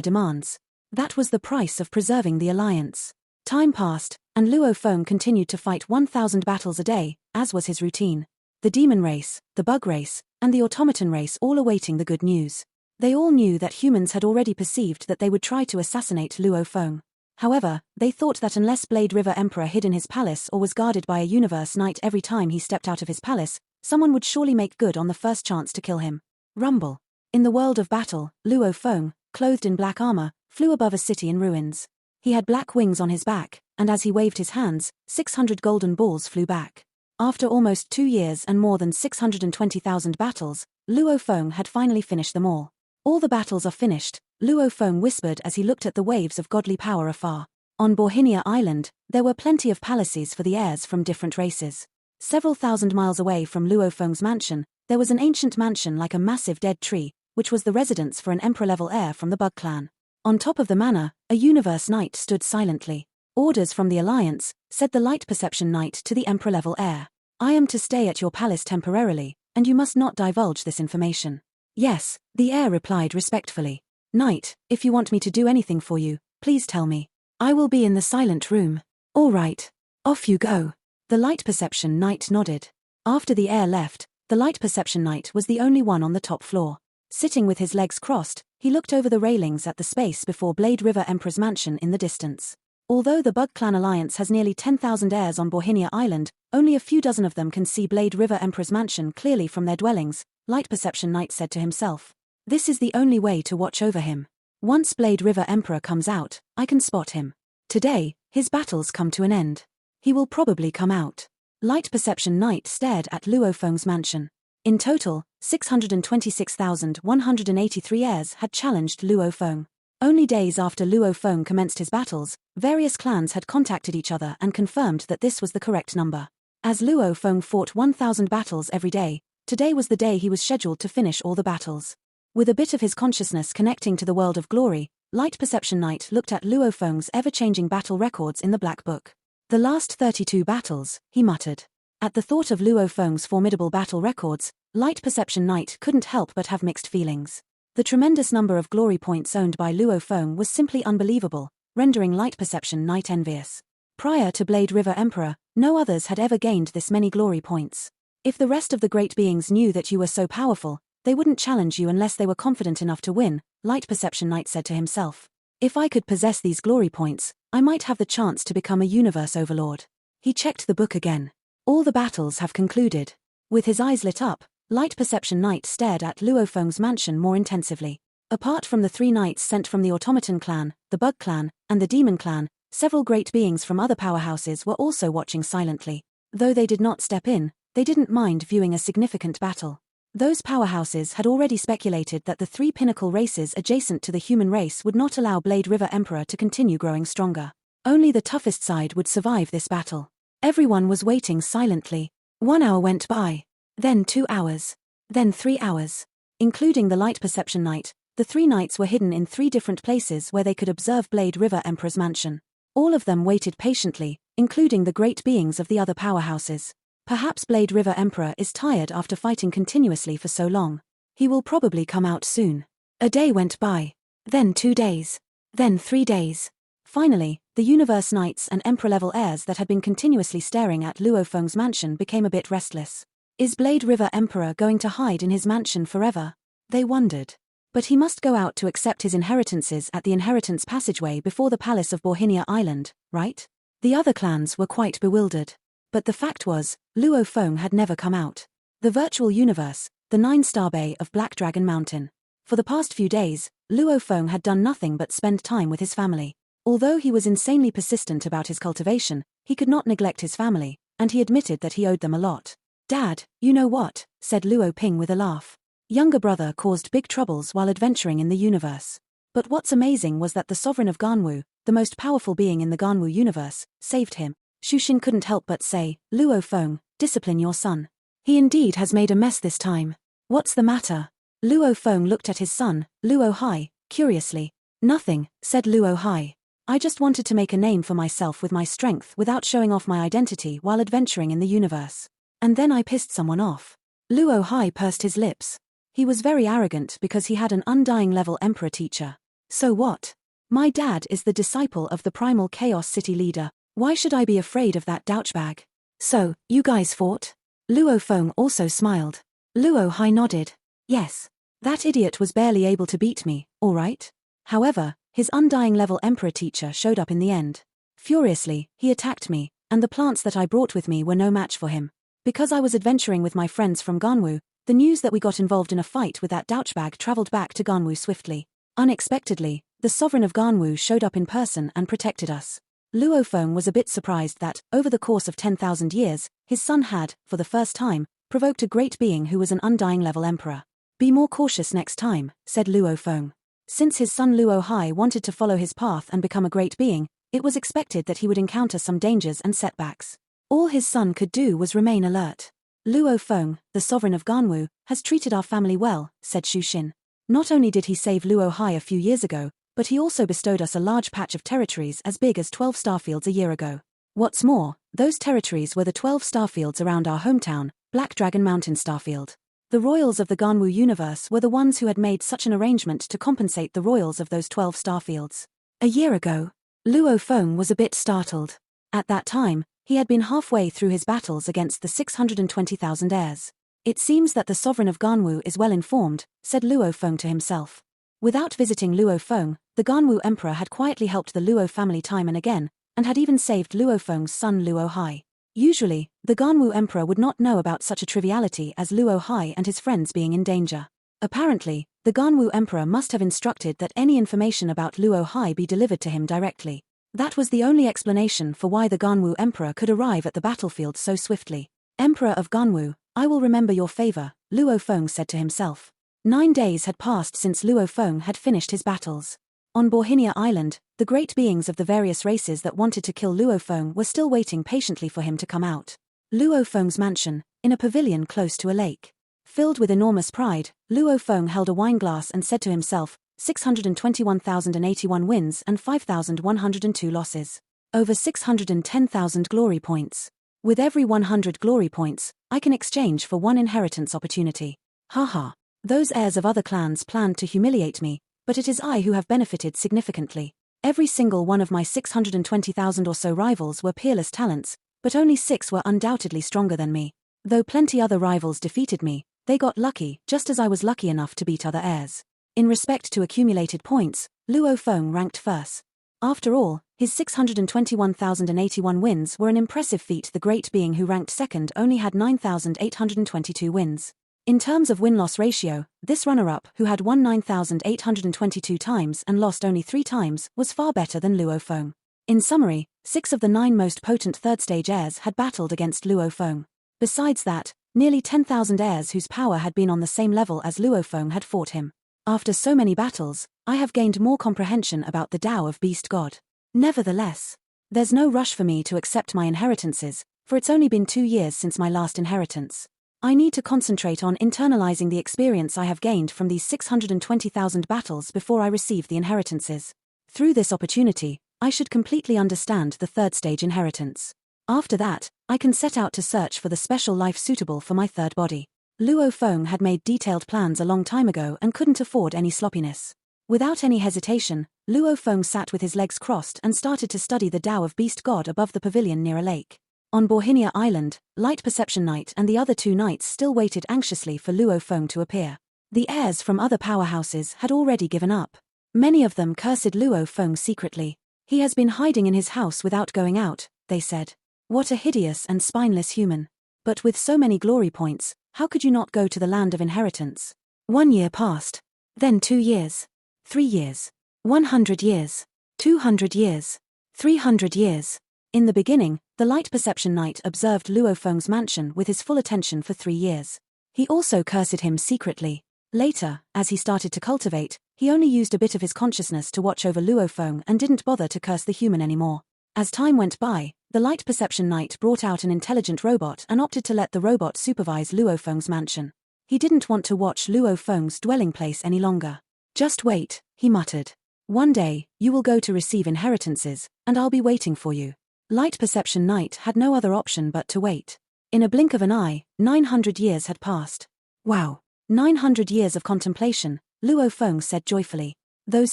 demands. That was the price of preserving the alliance. Time passed, and Luo Feng continued to fight 1,000 battles a day, as was his routine. The demon race, the bug race, and the automaton race all awaiting the good news. They all knew that humans had already perceived that they would try to assassinate Luo Feng. However, they thought that unless Blade River Emperor hid in his palace or was guarded by a universe knight every time he stepped out of his palace, someone would surely make good on the first chance to kill him. Rumble. In the world of battle, Luo Feng, clothed in black armor, flew above a city in ruins. He had black wings on his back, and as he waved his hands, 600 golden balls flew back. After almost 2 years and more than 620,000 battles, Luo Feng had finally finished them all. All the battles are finished, Luo Feng whispered as he looked at the waves of godly power afar. On Bohinia Island, there were plenty of palaces for the heirs from different races. Several thousand miles away from Luo Feng's mansion, there was an ancient mansion like a massive dead tree, which was the residence for an emperor-level heir from the Bug clan. On top of the manor, a universe knight stood silently. Orders from the Alliance, said the light perception knight to the emperor-level heir. I am to stay at your palace temporarily, and you must not divulge this information. Yes, the heir replied respectfully. Knight, if you want me to do anything for you, please tell me. I will be in the silent room. All right. Off you go. The light perception knight nodded. After the heir left, the light perception knight was the only one on the top floor. Sitting with his legs crossed, he looked over the railings at the space before Blade River Emperor's mansion in the distance. Although the Bug Clan Alliance has nearly 10,000 heirs on Bohinia Island, only a few dozen of them can see Blade River Emperor's mansion clearly from their dwellings, Light Perception Knight said to himself. This is the only way to watch over him. Once Blade River Emperor comes out, I can spot him. Today, his battles come to an end. He will probably come out. Light Perception Knight stared at Luo Feng's mansion. In total, 626,183 heirs had challenged Luo Feng. Only days after Luo Feng commenced his battles, various clans had contacted each other and confirmed that this was the correct number. As Luo Feng fought 1,000 battles every day, today was the day he was scheduled to finish all the battles. With a bit of his consciousness connecting to the world of glory, Light Perception Knight looked at Luo Feng's ever-changing battle records in the Black Book. The last 32 battles, he muttered. At the thought of Luo Feng's formidable battle records, Light Perception Knight couldn't help but have mixed feelings. The tremendous number of glory points owned by Luo Feng was simply unbelievable, rendering Light Perception Knight envious. Prior to Blade River Emperor, no others had ever gained this many glory points. If the rest of the great beings knew that you were so powerful, they wouldn't challenge you unless they were confident enough to win, Light Perception Knight said to himself. If I could possess these glory points, I might have the chance to become a universe overlord. He checked the book again. All the battles have concluded. With his eyes lit up, Light Perception Knight stared at Luo Feng's mansion more intensively. Apart from the 3 knights sent from the Automaton clan, the Bug clan, and the Demon clan, several great beings from other powerhouses were also watching silently. Though they did not step in, they didn't mind viewing a significant battle. Those powerhouses had already speculated that the 3 pinnacle races adjacent to the human race would not allow Blade River Emperor to continue growing stronger. Only the toughest side would survive this battle. Everyone was waiting silently. 1 hour went by. Then 2 hours. Then 3 hours. Including the Light Perception Knight, the 3 knights were hidden in 3 different places where they could observe Blade River Emperor's mansion. All of them waited patiently, including the great beings of the other powerhouses. Perhaps Blade River Emperor is tired after fighting continuously for so long. He will probably come out soon. A day went by. Then 2 days. Then 3 days. Finally, the Universe Knights and Emperor-level heirs that had been continuously staring at Luo Feng's mansion became a bit restless. Is Blade River Emperor going to hide in his mansion forever? They wondered. But he must go out to accept his inheritances at the inheritance passageway before the palace of Borhinia Island, right? The other clans were quite bewildered. But the fact was, Luo Feng had never come out. The virtual universe, the 9-star bay of Black Dragon Mountain. For the past few days, Luo Feng had done nothing but spend time with his family. Although he was insanely persistent about his cultivation, he could not neglect his family, and he admitted that he owed them a lot. Dad, you know what, said Luo Ping with a laugh. Younger brother caused big troubles while adventuring in the universe. But what's amazing was that the sovereign of Ganwu, the most powerful being in the Ganwu universe, saved him. Shushin couldn't help but say, Luo Feng, discipline your son. He indeed has made a mess this time. What's the matter? Luo Feng looked at his son, Luo Hai, curiously. Nothing, said Luo Hai. I just wanted to make a name for myself with my strength without showing off my identity while adventuring in the universe. And then I pissed someone off. Luo Hai pursed his lips. He was very arrogant because he had an undying level emperor teacher. So what? My dad is the disciple of the primal chaos city leader. Why should I be afraid of that douchebag? So, you guys fought? Luo Feng also smiled. Luo Hai nodded. Yes. That idiot was barely able to beat me, all right? However, his undying level emperor teacher showed up in the end. Furiously, he attacked me, and the plants that I brought with me were no match for him. Because I was adventuring with my friends from Ganwu, the news that we got involved in a fight with that douchebag traveled back to Ganwu swiftly. Unexpectedly, the sovereign of Ganwu showed up in person and protected us. Luo Feng was a bit surprised that, over the course of 10,000 years, his son had, for the first time, provoked a great being who was an undying level emperor. Be more cautious next time, said Luo Feng. Since his son Luo Hai wanted to follow his path and become a great being, it was expected that he would encounter some dangers and setbacks. All his son could do was remain alert. Luo Feng, the sovereign of Ganwu, has treated our family well, said Shushin. Not only did he save Luo Hai a few years ago, but he also bestowed us a large patch of territories as big as 12 starfields a year ago. What's more, those territories were the 12 starfields around our hometown, Black Dragon Mountain Starfield. The royals of the Ganwu universe were the ones who had made such an arrangement to compensate the royals of those 12 starfields. A year ago, Luo Feng was a bit startled. At that time, he had been halfway through his battles against the 620,000 heirs. It seems that the sovereign of Ganwu is well informed, said Luo Feng to himself. Without visiting Luo Feng, the Ganwu emperor had quietly helped the Luo family time and again, and had even saved Luo Feng's son Luo Hai. Usually, the Ganwu emperor would not know about such a triviality as Luo Hai and his friends being in danger. Apparently, the Ganwu emperor must have instructed that any information about Luo Hai be delivered to him directly. That was the only explanation for why the Ganwu emperor could arrive at the battlefield so swiftly. Emperor of Ganwu, I will remember your favor, Luo Feng said to himself. 9 days had passed since Luo Feng had finished his battles. On Borhinia Island, the great beings of the various races that wanted to kill Luo Feng were still waiting patiently for him to come out. Luo Feng's mansion, in a pavilion close to a lake. Filled with enormous pride, Luo Feng held a wine glass and said to himself, 621,081 wins and 5,102 losses. Over 610,000 glory points. With every 100 glory points, I can exchange for 1 inheritance opportunity. Haha. Those heirs of other clans planned to humiliate me, but it is I who have benefited significantly. Every single one of my 620,000 or so rivals were peerless talents, but only 6 were undoubtedly stronger than me. Though plenty other rivals defeated me, they got lucky just as I was lucky enough to beat other heirs. In respect to accumulated points, Luo Feng ranked first. After all, his 621,081 wins were an impressive feat. The great being who ranked second only had 9,822 wins. In terms of win-loss ratio, this runner-up, who had won 9,822 times and lost only 3 times, was far better than Luo Feng. In summary, 6 of the 9 most potent third-stage heirs had battled against Luo Feng. Besides that, nearly 10,000 heirs whose power had been on the same level as Luo Feng had fought him. After so many battles, I have gained more comprehension about the Tao of Beast God. Nevertheless, there's no rush for me to accept my inheritances, for it's only been 2 years since my last inheritance. I need to concentrate on internalizing the experience I have gained from these 620,000 battles before I receive the inheritances. Through this opportunity, I should completely understand the third stage inheritance. After that, I can set out to search for the special life suitable for my third body. Luo Feng had made detailed plans a long time ago and couldn't afford any sloppiness. Without any hesitation, Luo Feng sat with his legs crossed and started to study the Tao of Beast God above the pavilion near a lake. On Borhinia Island, Light Perception Knight and the other 2 knights still waited anxiously for Luo Feng to appear. The heirs from other powerhouses had already given up. Many of them cursed Luo Feng secretly. He has been hiding in his house without going out, they said. What a hideous and spineless human. But with so many glory points, how could you not go to the land of inheritance? 1 year passed. Then 2 years. 3 years. 100 years. 200 years. 300 years. In the beginning, the Light Perception Knight observed Luo Feng's mansion with his full attention for 3 years. He also cursed him secretly. Later, as he started to cultivate, he only used a bit of his consciousness to watch over Luo Feng and didn't bother to curse the human anymore. As time went by, the Light Perception Knight brought out an intelligent robot and opted to let the robot supervise Luo Feng's mansion. He didn't want to watch Luo Feng's dwelling place any longer. Just wait, he muttered. One day, you will go to receive inheritances, and I'll be waiting for you. Light Perception Knight had no other option but to wait. In a blink of an eye, 900 years had passed. Wow! 900 years of contemplation, Luo Feng said joyfully. Those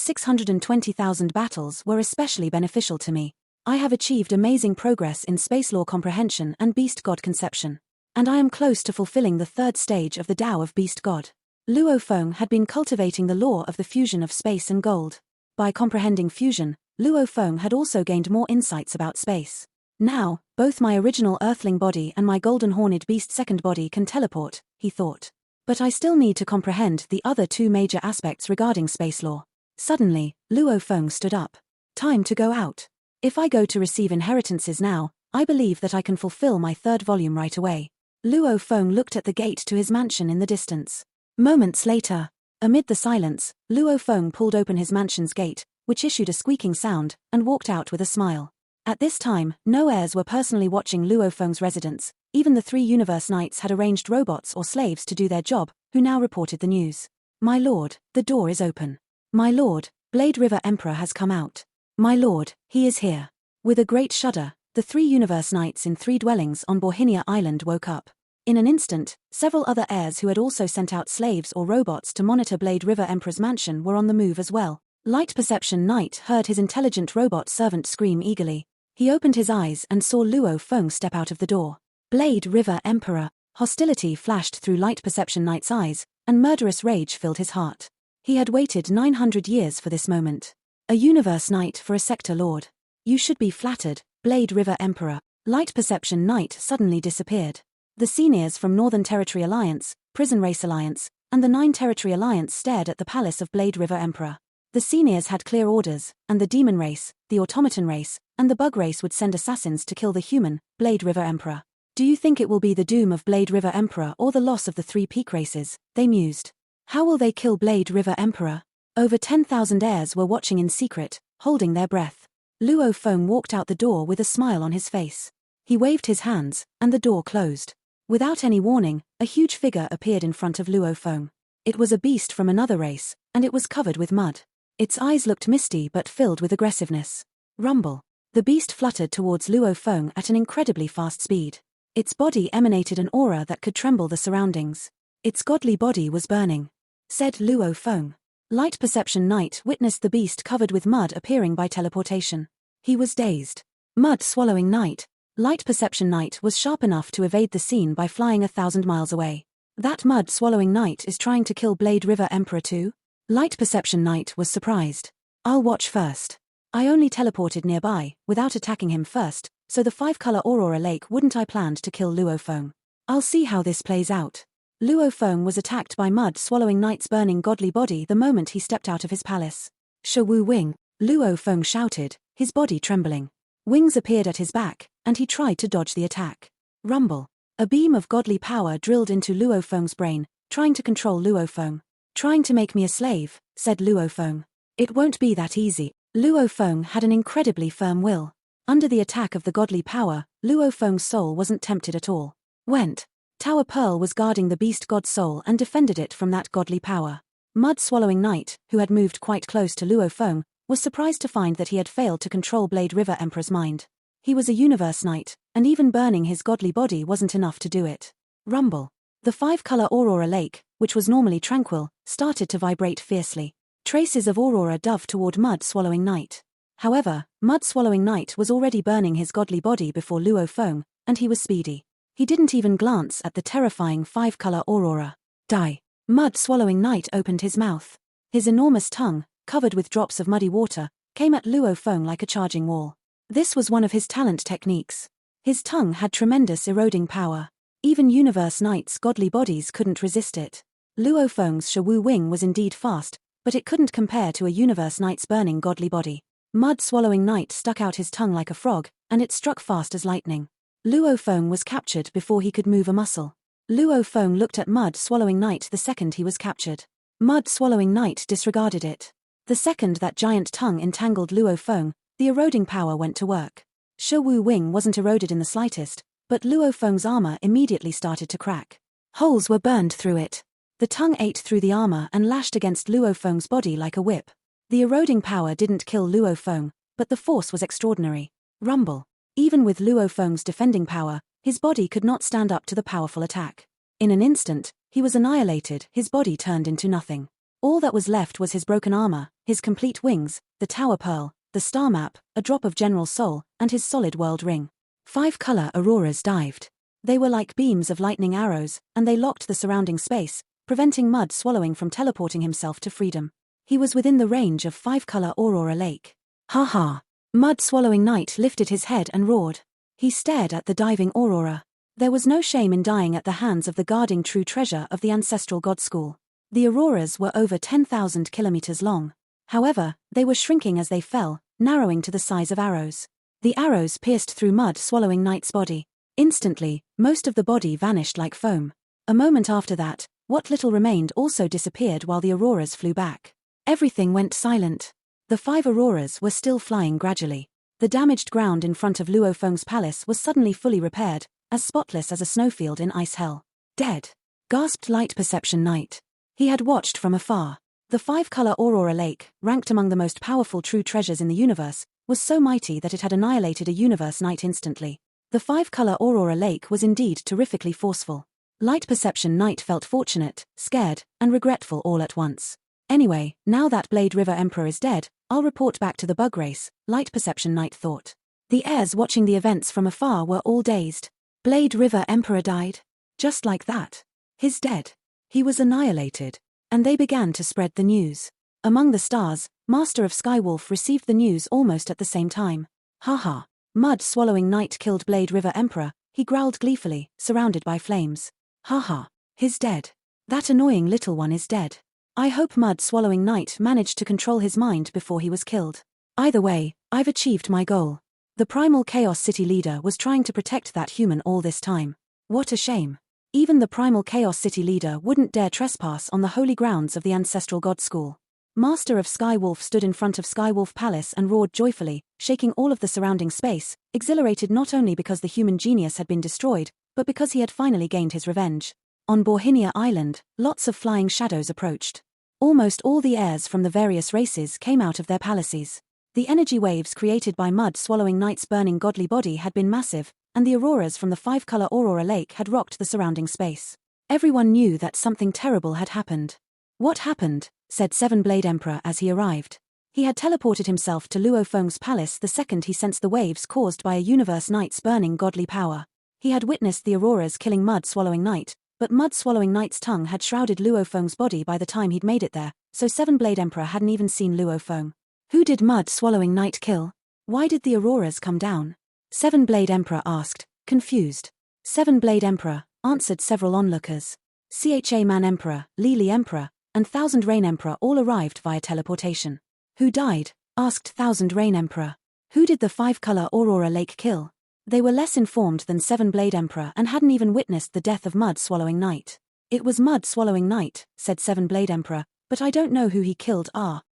620,000 battles were especially beneficial to me. I have achieved amazing progress in space law comprehension and beast god conception. And I am close to fulfilling the third stage of the Tao of Beast God. Luo Feng had been cultivating the law of the fusion of space and gold. By comprehending fusion, Luo Feng had also gained more insights about space. Now, both my original earthling body and my golden horned beast second body can teleport, he thought. But I still need to comprehend the other 2 major aspects regarding space law. Suddenly, Luo Feng stood up. Time to go out. If I go to receive inheritances now, I believe that I can fulfill my 3rd volume right away. Luo Feng looked at the gate to his mansion in the distance. Moments later, amid the silence, Luo Feng pulled open his mansion's gate, which issued a squeaking sound, and walked out with a smile. At this time, no heirs were personally watching Luo Feng's residence. Even the 3 Universe Knights had arranged robots or slaves to do their job, who now reported the news. My lord, the door is open. My lord, Blade River Emperor has come out. My lord, he is here. With a great shudder, the 3 Universe Knights in 3 dwellings on Borhinia Island woke up. In an instant, several other heirs who had also sent out slaves or robots to monitor Blade River Emperor's mansion were on the move as well. Light Perception Knight heard his intelligent robot servant scream eagerly. He opened his eyes and saw Luo Feng step out of the door. Blade River Emperor. Hostility flashed through Light Perception Knight's eyes, and murderous rage filled his heart. He had waited 900 years for this moment. A Universe Knight for a Sector Lord. You should be flattered, Blade River Emperor. Light Perception Knight suddenly disappeared. The seniors from Northern Territory Alliance, Prison Race Alliance, and the 9 Territory Alliance stared at the palace of Blade River Emperor. The seniors had clear orders, and the Demon Race, the Automaton Race, and the Bug Race would send assassins to kill the human, Blade River Emperor. Do you think it will be the doom of Blade River Emperor or the loss of the 3 peak races? They mused. How will they kill Blade River Emperor? Over 10,000 heirs were watching in secret, holding their breath. Luo Feng walked out the door with a smile on his face. He waved his hands, and the door closed. Without any warning, a huge figure appeared in front of Luo Feng. It was a beast from another race, and it was covered with mud. Its eyes looked misty but filled with aggressiveness. Rumble. The beast fluttered towards Luo Feng at an incredibly fast speed. Its body emanated an aura that could tremble the surroundings. Its godly body was burning, said Luo Feng. Light Perception Knight witnessed the beast covered with mud appearing by teleportation. He was dazed. Mud Swallowing Knight. Light Perception Knight was sharp enough to evade the scene by flying 1,000 miles away. That Mud Swallowing Knight is trying to kill Blade River Emperor too? Light Perception Knight was surprised. I'll watch first. I only teleported nearby, without attacking him first, so the 5-color Aurora Lake wouldn't I planned to kill Luo Feng. I'll see how this plays out. Luo Feng was attacked by Mud Swallowing Knight's burning godly body the moment he stepped out of his palace. Shawu Wing, Luo Feng shouted, his body trembling. Wings appeared at his back, and he tried to dodge the attack. Rumble. A beam of godly power drilled into Luo Feng's brain, trying to control Luo Feng. Trying to make me a slave, said Luo Feng. It won't be that easy. Luo Feng had an incredibly firm will. Under the attack of the godly power, Luo Feng's soul wasn't tempted at all. Went. Tower Pearl was guarding the beast god soul and defended it from that godly power. Mud Swallowing Knight, who had moved quite close to Luo Feng, was surprised to find that he had failed to control Blade River Emperor's mind. He was a universe knight, and even burning his godly body wasn't enough to do it. Rumble. The 5-color Aurora Lake, which was normally tranquil, started to vibrate fiercely. Traces of Aurora dove toward Mud Swallowing Knight. However, Mud Swallowing Knight was already burning his godly body before Luo Feng, and he was speedy. He didn't even glance at the terrifying 5-color Aurora. Die. Mud Swallowing Knight opened his mouth. His enormous tongue, covered with drops of muddy water, came at Luo Feng like a charging wall. This was one of his talent techniques. His tongue had tremendous eroding power. Even universe knights' godly bodies couldn't resist it. Luo Feng's Shawu Wing was indeed fast, but it couldn't compare to a universe knight's burning godly body. Mud Swallowing Knight stuck out his tongue like a frog, and it struck fast as lightning. Luo Feng was captured before he could move a muscle. Luo Feng looked at Mud Swallowing Knight the second he was captured. Mud Swallowing Knight disregarded it. The second that giant tongue entangled Luo Feng, the eroding power went to work. Shawu Wing wasn't eroded in the slightest, but Luo Feng's armor immediately started to crack. Holes were burned through it. The tongue ate through the armor and lashed against Luo Feng's body like a whip. The eroding power didn't kill Luo Feng, but the force was extraordinary. Rumble. Even with Luo Feng's defending power, his body could not stand up to the powerful attack. In an instant, he was annihilated, his body turned into nothing. All that was left was his broken armor, his complete wings, the Tower Pearl, the star map, a drop of General Soul, and his solid world ring. 5-color auroras dived. They were like beams of lightning arrows, and they locked the surrounding space, preventing Mud Swallowing from teleporting himself to freedom. He was within the range of 5-color Aurora Lake. Ha ha! Mud Swallowing Knight lifted his head and roared. He stared at the diving Aurora. There was no shame in dying at the hands of the guarding true treasure of the ancestral god school. The auroras were over 10,000 kilometers long. However, they were shrinking as they fell, narrowing to the size of arrows. The arrows pierced through Mud Swallowing Knight's body. Instantly, most of the body vanished like foam. A moment after that, what little remained also disappeared while the auroras flew back. Everything went silent. The 5 auroras were still flying gradually. The damaged ground in front of Luo Feng's palace was suddenly fully repaired, as spotless as a snowfield in ice hell. Dead, gasped Light Perception Knight. He had watched from afar. The 5-color Aurora Lake, ranked among the most powerful true treasures in the universe, was so mighty that it had annihilated a universe knight instantly. The 5-color Aurora Lake was indeed terrifically forceful. Light Perception Knight felt fortunate, scared, and regretful all at once. Anyway, now that Blade River Emperor is dead, I'll report back to the bug race, Light Perception Knight thought. The heirs watching the events from afar were all dazed. Blade River Emperor died? Just like that? He's dead. He was annihilated. And they began to spread the news. Among the stars, Master of Skywolf received the news almost at the same time. Haha. Mud Swallowing Knight killed Blade River Emperor, he growled gleefully, surrounded by flames. Haha. He's dead. That annoying little one is dead. I hope Mud Swallowing Knight managed to control his mind before he was killed. Either way, I've achieved my goal. The Primal Chaos City leader was trying to protect that human all this time. What a shame. Even the Primal Chaos City leader wouldn't dare trespass on the holy grounds of the ancestral god school. Master of Skywolf stood in front of Skywolf Palace and roared joyfully, shaking all of the surrounding space, exhilarated not only because the human genius had been destroyed, but because he had finally gained his revenge. On Borhinia Island, lots of flying shadows approached. Almost all the heirs from the various races came out of their palaces. The energy waves created by mud swallowing night's burning godly body had been massive, and the auroras from the five-color aurora lake had rocked the surrounding space. Everyone knew that something terrible had happened. "What happened?" said Seven-Blade Emperor as he arrived. He had teleported himself to Luo Feng's palace the second he sensed the waves caused by a universe night's burning godly power. He had witnessed the auroras killing mud-swallowing night, but mud-swallowing night's tongue had shrouded Luo Feng's body by the time he'd made it there, so Seven-Blade Emperor hadn't even seen Luo Feng. Who did mud-swallowing night kill? Why did the auroras come down? Seven-Blade Emperor asked, confused. Seven-Blade Emperor, answered several onlookers. Cha Man Emperor, Li Emperor, and Thousand Rain Emperor all arrived via teleportation. Who died? Asked Thousand Rain Emperor. Who did the five-color aurora lake kill? They were less informed than Seven-Blade Emperor and hadn't even witnessed the death of mud-swallowing night. It was mud-swallowing night, said Seven-Blade Emperor, but I don't know who he killed.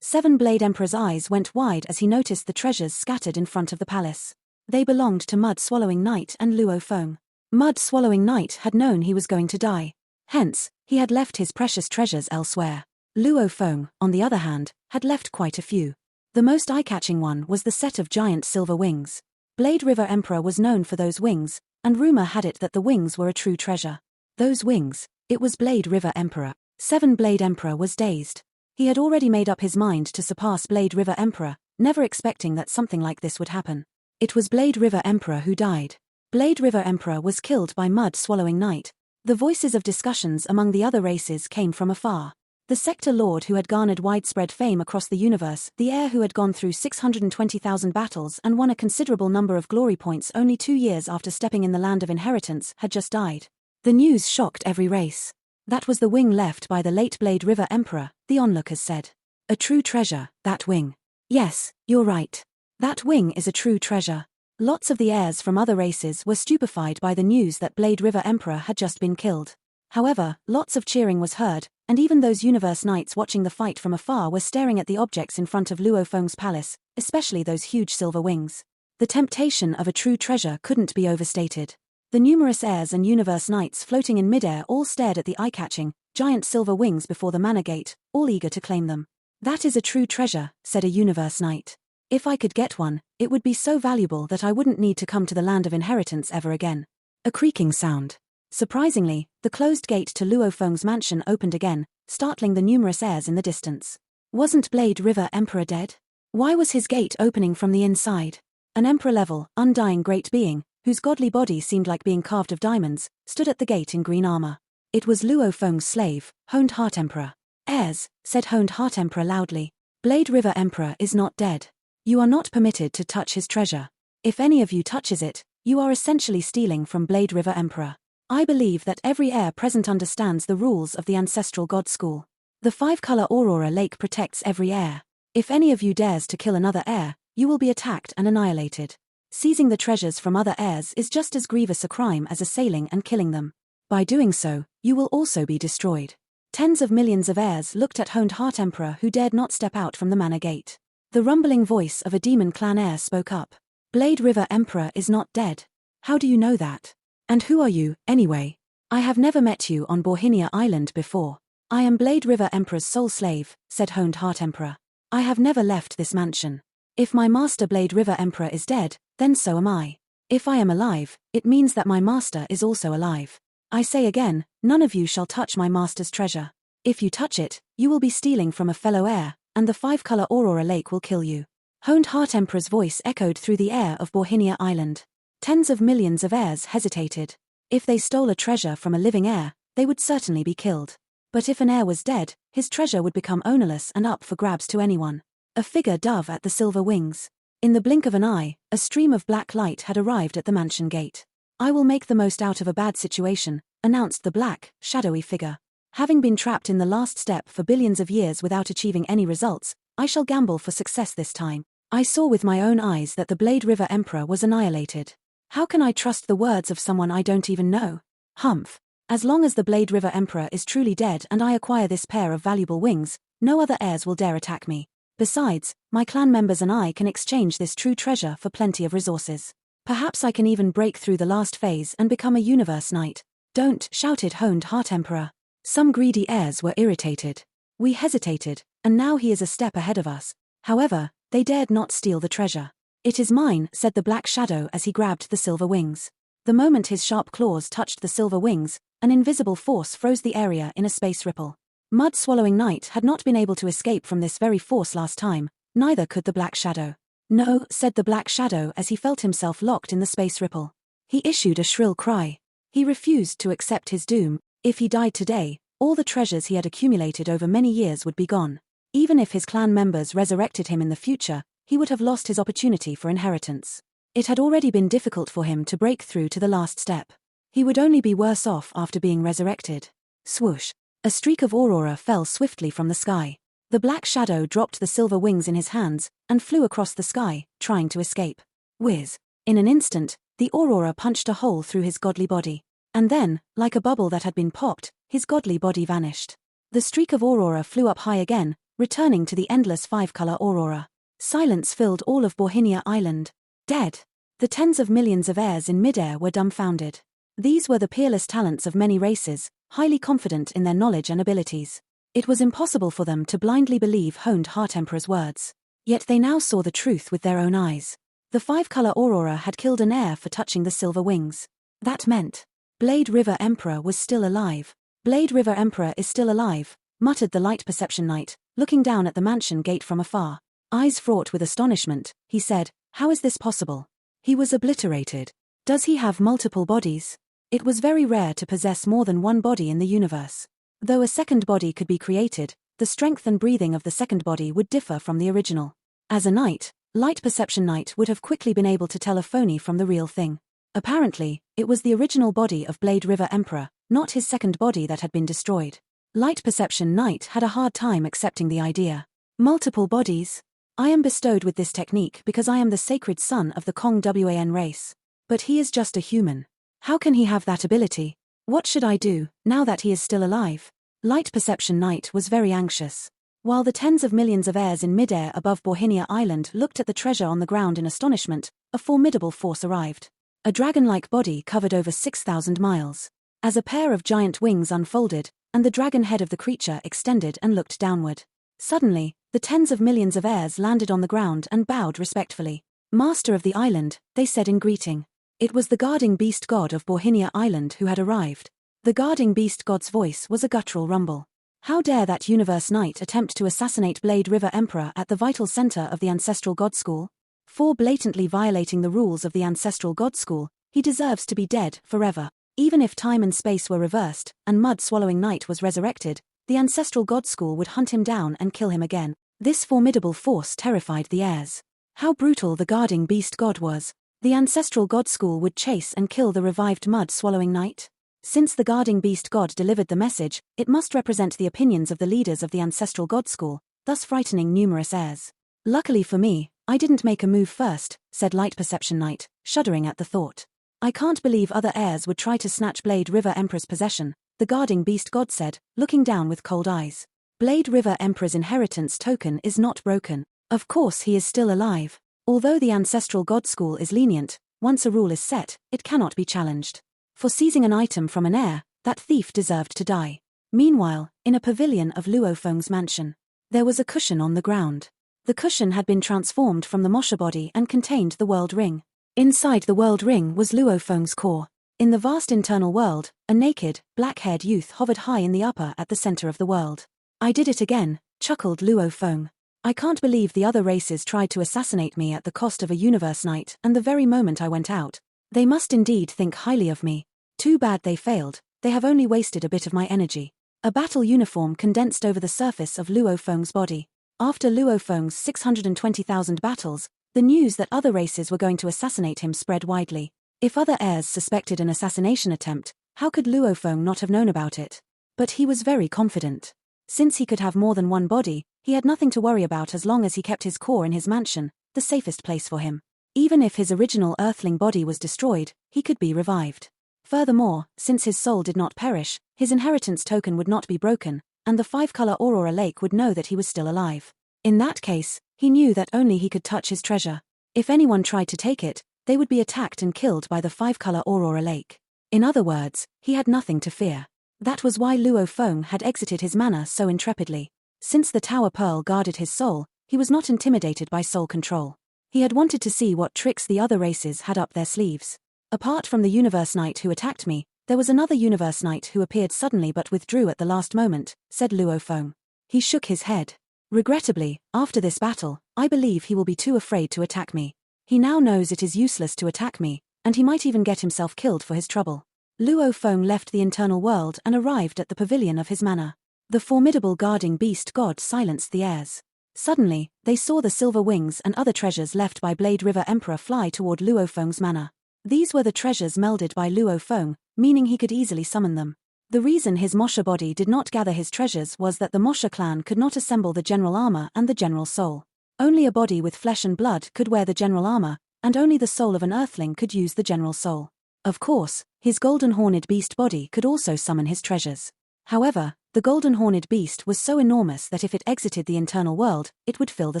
Seven-Blade Emperor's eyes went wide as he noticed the treasures scattered in front of the palace. They belonged to mud-swallowing night and Luo Feng. Mud-swallowing night had known he was going to die. Hence, he had left his precious treasures elsewhere. Luo Feng, on the other hand, had left quite a few. The most eye-catching one was the set of giant silver wings. Blade River Emperor was known for those wings, and rumor had it that the wings were a true treasure. Those wings, it was Blade River Emperor. Seven-Blade Emperor was dazed. He had already made up his mind to surpass Blade River Emperor, never expecting that something like this would happen. It was Blade River Emperor who died. Blade River Emperor was killed by mud-swallowing night. The voices of discussions among the other races came from afar. The Sector Lord who had garnered widespread fame across the universe, the heir who had gone through 620,000 battles and won a considerable number of glory points only 2 years after stepping in the land of inheritance, had just died. The news shocked every race. That was the wing left by the late Blade River Emperor, the onlookers said. A true treasure, that wing. Yes, you're right. That wing is a true treasure. Lots of the heirs from other races were stupefied by the news that Blade River Emperor had just been killed. However, lots of cheering was heard, and even those universe knights watching the fight from afar were staring at the objects in front of Luo Feng's palace, especially those huge silver wings. The temptation of a true treasure couldn't be overstated. The numerous heirs and universe knights floating in midair all stared at the eye-catching, giant silver wings before the manor gate, all eager to claim them. That is a true treasure, said a universe knight. If I could get one, it would be so valuable that I wouldn't need to come to the land of inheritance ever again. A creaking sound. Surprisingly, the closed gate to Luo Feng's mansion opened again, startling the numerous heirs in the distance. Wasn't Blade River Emperor dead? Why was his gate opening from the inside? An emperor-level, undying great being, whose godly body seemed like being carved of diamonds, stood at the gate in green armor. It was Luo Feng's slave, Honed Heart Emperor. Heirs, said Honed Heart Emperor loudly. Blade River Emperor is not dead. You are not permitted to touch his treasure. If any of you touches it, you are essentially stealing from Blade River Emperor. I believe that every heir present understands the rules of the ancestral god school. The five-color aurora lake protects every heir. If any of you dares to kill another heir, you will be attacked and annihilated. Seizing the treasures from other heirs is just as grievous a crime as assailing and killing them. By doing so, you will also be destroyed. Tens of millions of heirs looked at Honed Heart Emperor who dared not step out from the manor gate. The rumbling voice of a demon clan heir spoke up. Blade River Emperor is not dead. How do you know that? And who are you, anyway? I have never met you on Borhinia Island before. I am Blade River Emperor's sole slave, said Honed Heart Emperor. I have never left this mansion. If my master Blade River Emperor is dead, then so am I. If I am alive, it means that my master is also alive. I say again, none of you shall touch my master's treasure. If you touch it, you will be stealing from a fellow heir, and the five-color aurora lake will kill you. Honed Heart Emperor's voice echoed through the air of Borhinia Island. Tens of millions of heirs hesitated. If they stole a treasure from a living heir, they would certainly be killed. But if an heir was dead, his treasure would become ownerless and up for grabs to anyone. A figure dove at the silver wings. In the blink of an eye, a stream of black light had arrived at the mansion gate. I will make the most out of a bad situation, announced the black, shadowy figure. Having been trapped in the last step for billions of years without achieving any results, I shall gamble for success this time. I saw with my own eyes that the Blade River Emperor was annihilated. How can I trust the words of someone I don't even know? Humph. As long as the Blade River Emperor is truly dead and I acquire this pair of valuable wings, no other heirs will dare attack me. Besides, my clan members and I can exchange this true treasure for plenty of resources. Perhaps I can even break through the last phase and become a universe knight. Don't, shouted Honed Heart Emperor. Some greedy heirs were irritated. We hesitated, and now he is a step ahead of us. However, They dared not steal the treasure. "It is mine," said the black shadow as he grabbed the silver wings. The moment his sharp claws touched the silver wings, an invisible force froze the area in a space ripple. Mud-swallowing Knight had not been able to escape from this very force last time, neither could the black shadow. "No," said the black shadow as he felt himself locked in the space ripple. He issued a shrill cry. He refused to accept his doom. If he died today, all the treasures he had accumulated over many years would be gone. Even if his clan members resurrected him in the future, he would have lost his opportunity for inheritance. It had already been difficult for him to break through to the last step. He would only be worse off after being resurrected. Swoosh! A streak of aurora fell swiftly from the sky. The black shadow dropped the silver wings in his hands and flew across the sky, trying to escape. Whiz! In an instant, the aurora punched a hole through his godly body. And then, like a bubble that had been popped, his godly body vanished. The streak of aurora flew up high again, returning to the endless five-color aurora. Silence filled all of Borhinia Island. Dead. The tens of millions of heirs in midair were dumbfounded. These were the peerless talents of many races, highly confident in their knowledge and abilities. It was impossible for them to blindly believe Honed Heart Emperor's words. Yet they now saw the truth with their own eyes. The five-color aurora had killed an heir for touching the silver wings. That meant Blade River Emperor was still alive. "Blade River Emperor is still alive," muttered the Light Perception Knight, looking down at the mansion gate from afar. Eyes fraught with astonishment, he said, "How is this possible? He was obliterated. Does he have multiple bodies?" It was very rare to possess more than one body in the universe. Though a second body could be created, the strength and breathing of the second body would differ from the original. As a knight, Light Perception Knight would have quickly been able to tell a phony from the real thing. Apparently, it was the original body of Blade River Emperor, not his second body that had been destroyed. Light Perception Knight had a hard time accepting the idea. Multiple bodies? "I am bestowed with this technique because I am the sacred son of the Kong Wan race. But he is just a human. How can he have that ability? What should I do, now that he is still alive?" Light Perception Knight was very anxious. While the tens of millions of heirs in midair above Borhinia Island looked at the treasure on the ground in astonishment, a formidable force arrived. A dragon-like body covered over 6,000 miles. As a pair of giant wings unfolded, and the dragon head of the creature extended and looked downward. Suddenly, the tens of millions of heirs landed on the ground and bowed respectfully. "Master of the island," they said in greeting. It was the guarding beast god of Borhinia Island who had arrived. The guarding beast god's voice was a guttural rumble. How dare that universe knight attempt to assassinate Blade River Emperor at the vital center of the Ancestral God School? For blatantly violating the rules of the Ancestral God School, he deserves to be dead forever. Even if time and space were reversed, and Mud-swallowing Knight was resurrected, the Ancestral God School would hunt him down and kill him again. This formidable force terrified the heirs. How brutal the guarding beast god was. The Ancestral God School would chase and kill the revived Mud-swallowing Knight. Since the guarding beast god delivered the message, it must represent the opinions of the leaders of the Ancestral God School, thus frightening numerous heirs. "Luckily for me, I didn't make a move first," said Light Perception Knight, shuddering at the thought. "I can't believe other heirs would try to snatch Blade River Emperor's possession," the guarding beast god said, looking down with cold eyes. "Blade River Emperor's inheritance token is not broken. Of course he is still alive. Although the Ancestral God School is lenient, once a rule is set, it cannot be challenged. For seizing an item from an heir, that thief deserved to die." Meanwhile, in a pavilion of Luo Feng's mansion, there was a cushion on the ground. The cushion had been transformed from the Mosha body and contained the world ring. Inside the world ring was Luo Feng's core. In the vast internal world, a naked, black-haired youth hovered high in the upper at the center of the world. "I did it again," chuckled Luo Feng. "I can't believe the other races tried to assassinate me at the cost of a universe knight, and the very moment I went out. They must indeed think highly of me. Too bad they failed, they have only wasted a bit of my energy." A battle uniform condensed over the surface of Luo Feng's body. After Luo Feng's 620,000 battles, the news that other races were going to assassinate him spread widely. If other heirs suspected an assassination attempt, how could Luo Feng not have known about it? But he was very confident. Since he could have more than one body, he had nothing to worry about as long as he kept his core in his mansion, the safest place for him. Even if his original earthling body was destroyed, he could be revived. Furthermore, since his soul did not perish, his inheritance token would not be broken, and the five-color Aurora Lake would know that he was still alive. In that case, he knew that only he could touch his treasure. If anyone tried to take it, they would be attacked and killed by the five-color Aurora Lake. In other words, he had nothing to fear. That was why Luo Feng had exited his manor so intrepidly. Since the Tower Pearl guarded his soul, he was not intimidated by soul control. He had wanted to see what tricks the other races had up their sleeves. Apart from the Universe Knight who attacked me, there was another Universe Knight who appeared suddenly but withdrew at the last moment, said Luo Feng. He shook his head. Regrettably, after this battle, I believe he will be too afraid to attack me. He now knows it is useless to attack me, and he might even get himself killed for his trouble. Luo Feng left the internal world and arrived at the pavilion of his manor. The formidable guarding beast god silenced the airs. Suddenly, they saw the silver wings and other treasures left by Blade River Emperor fly toward Luo Feng's manor. These were the treasures melded by Luo Feng, meaning he could easily summon them. The reason his Mosha body did not gather his treasures was that the Mosha clan could not assemble the general armor and the general soul. Only a body with flesh and blood could wear the general armor, and only the soul of an earthling could use the general soul. Of course, his golden horned beast body could also summon his treasures. However, the golden horned beast was so enormous that if it exited the internal world, it would fill the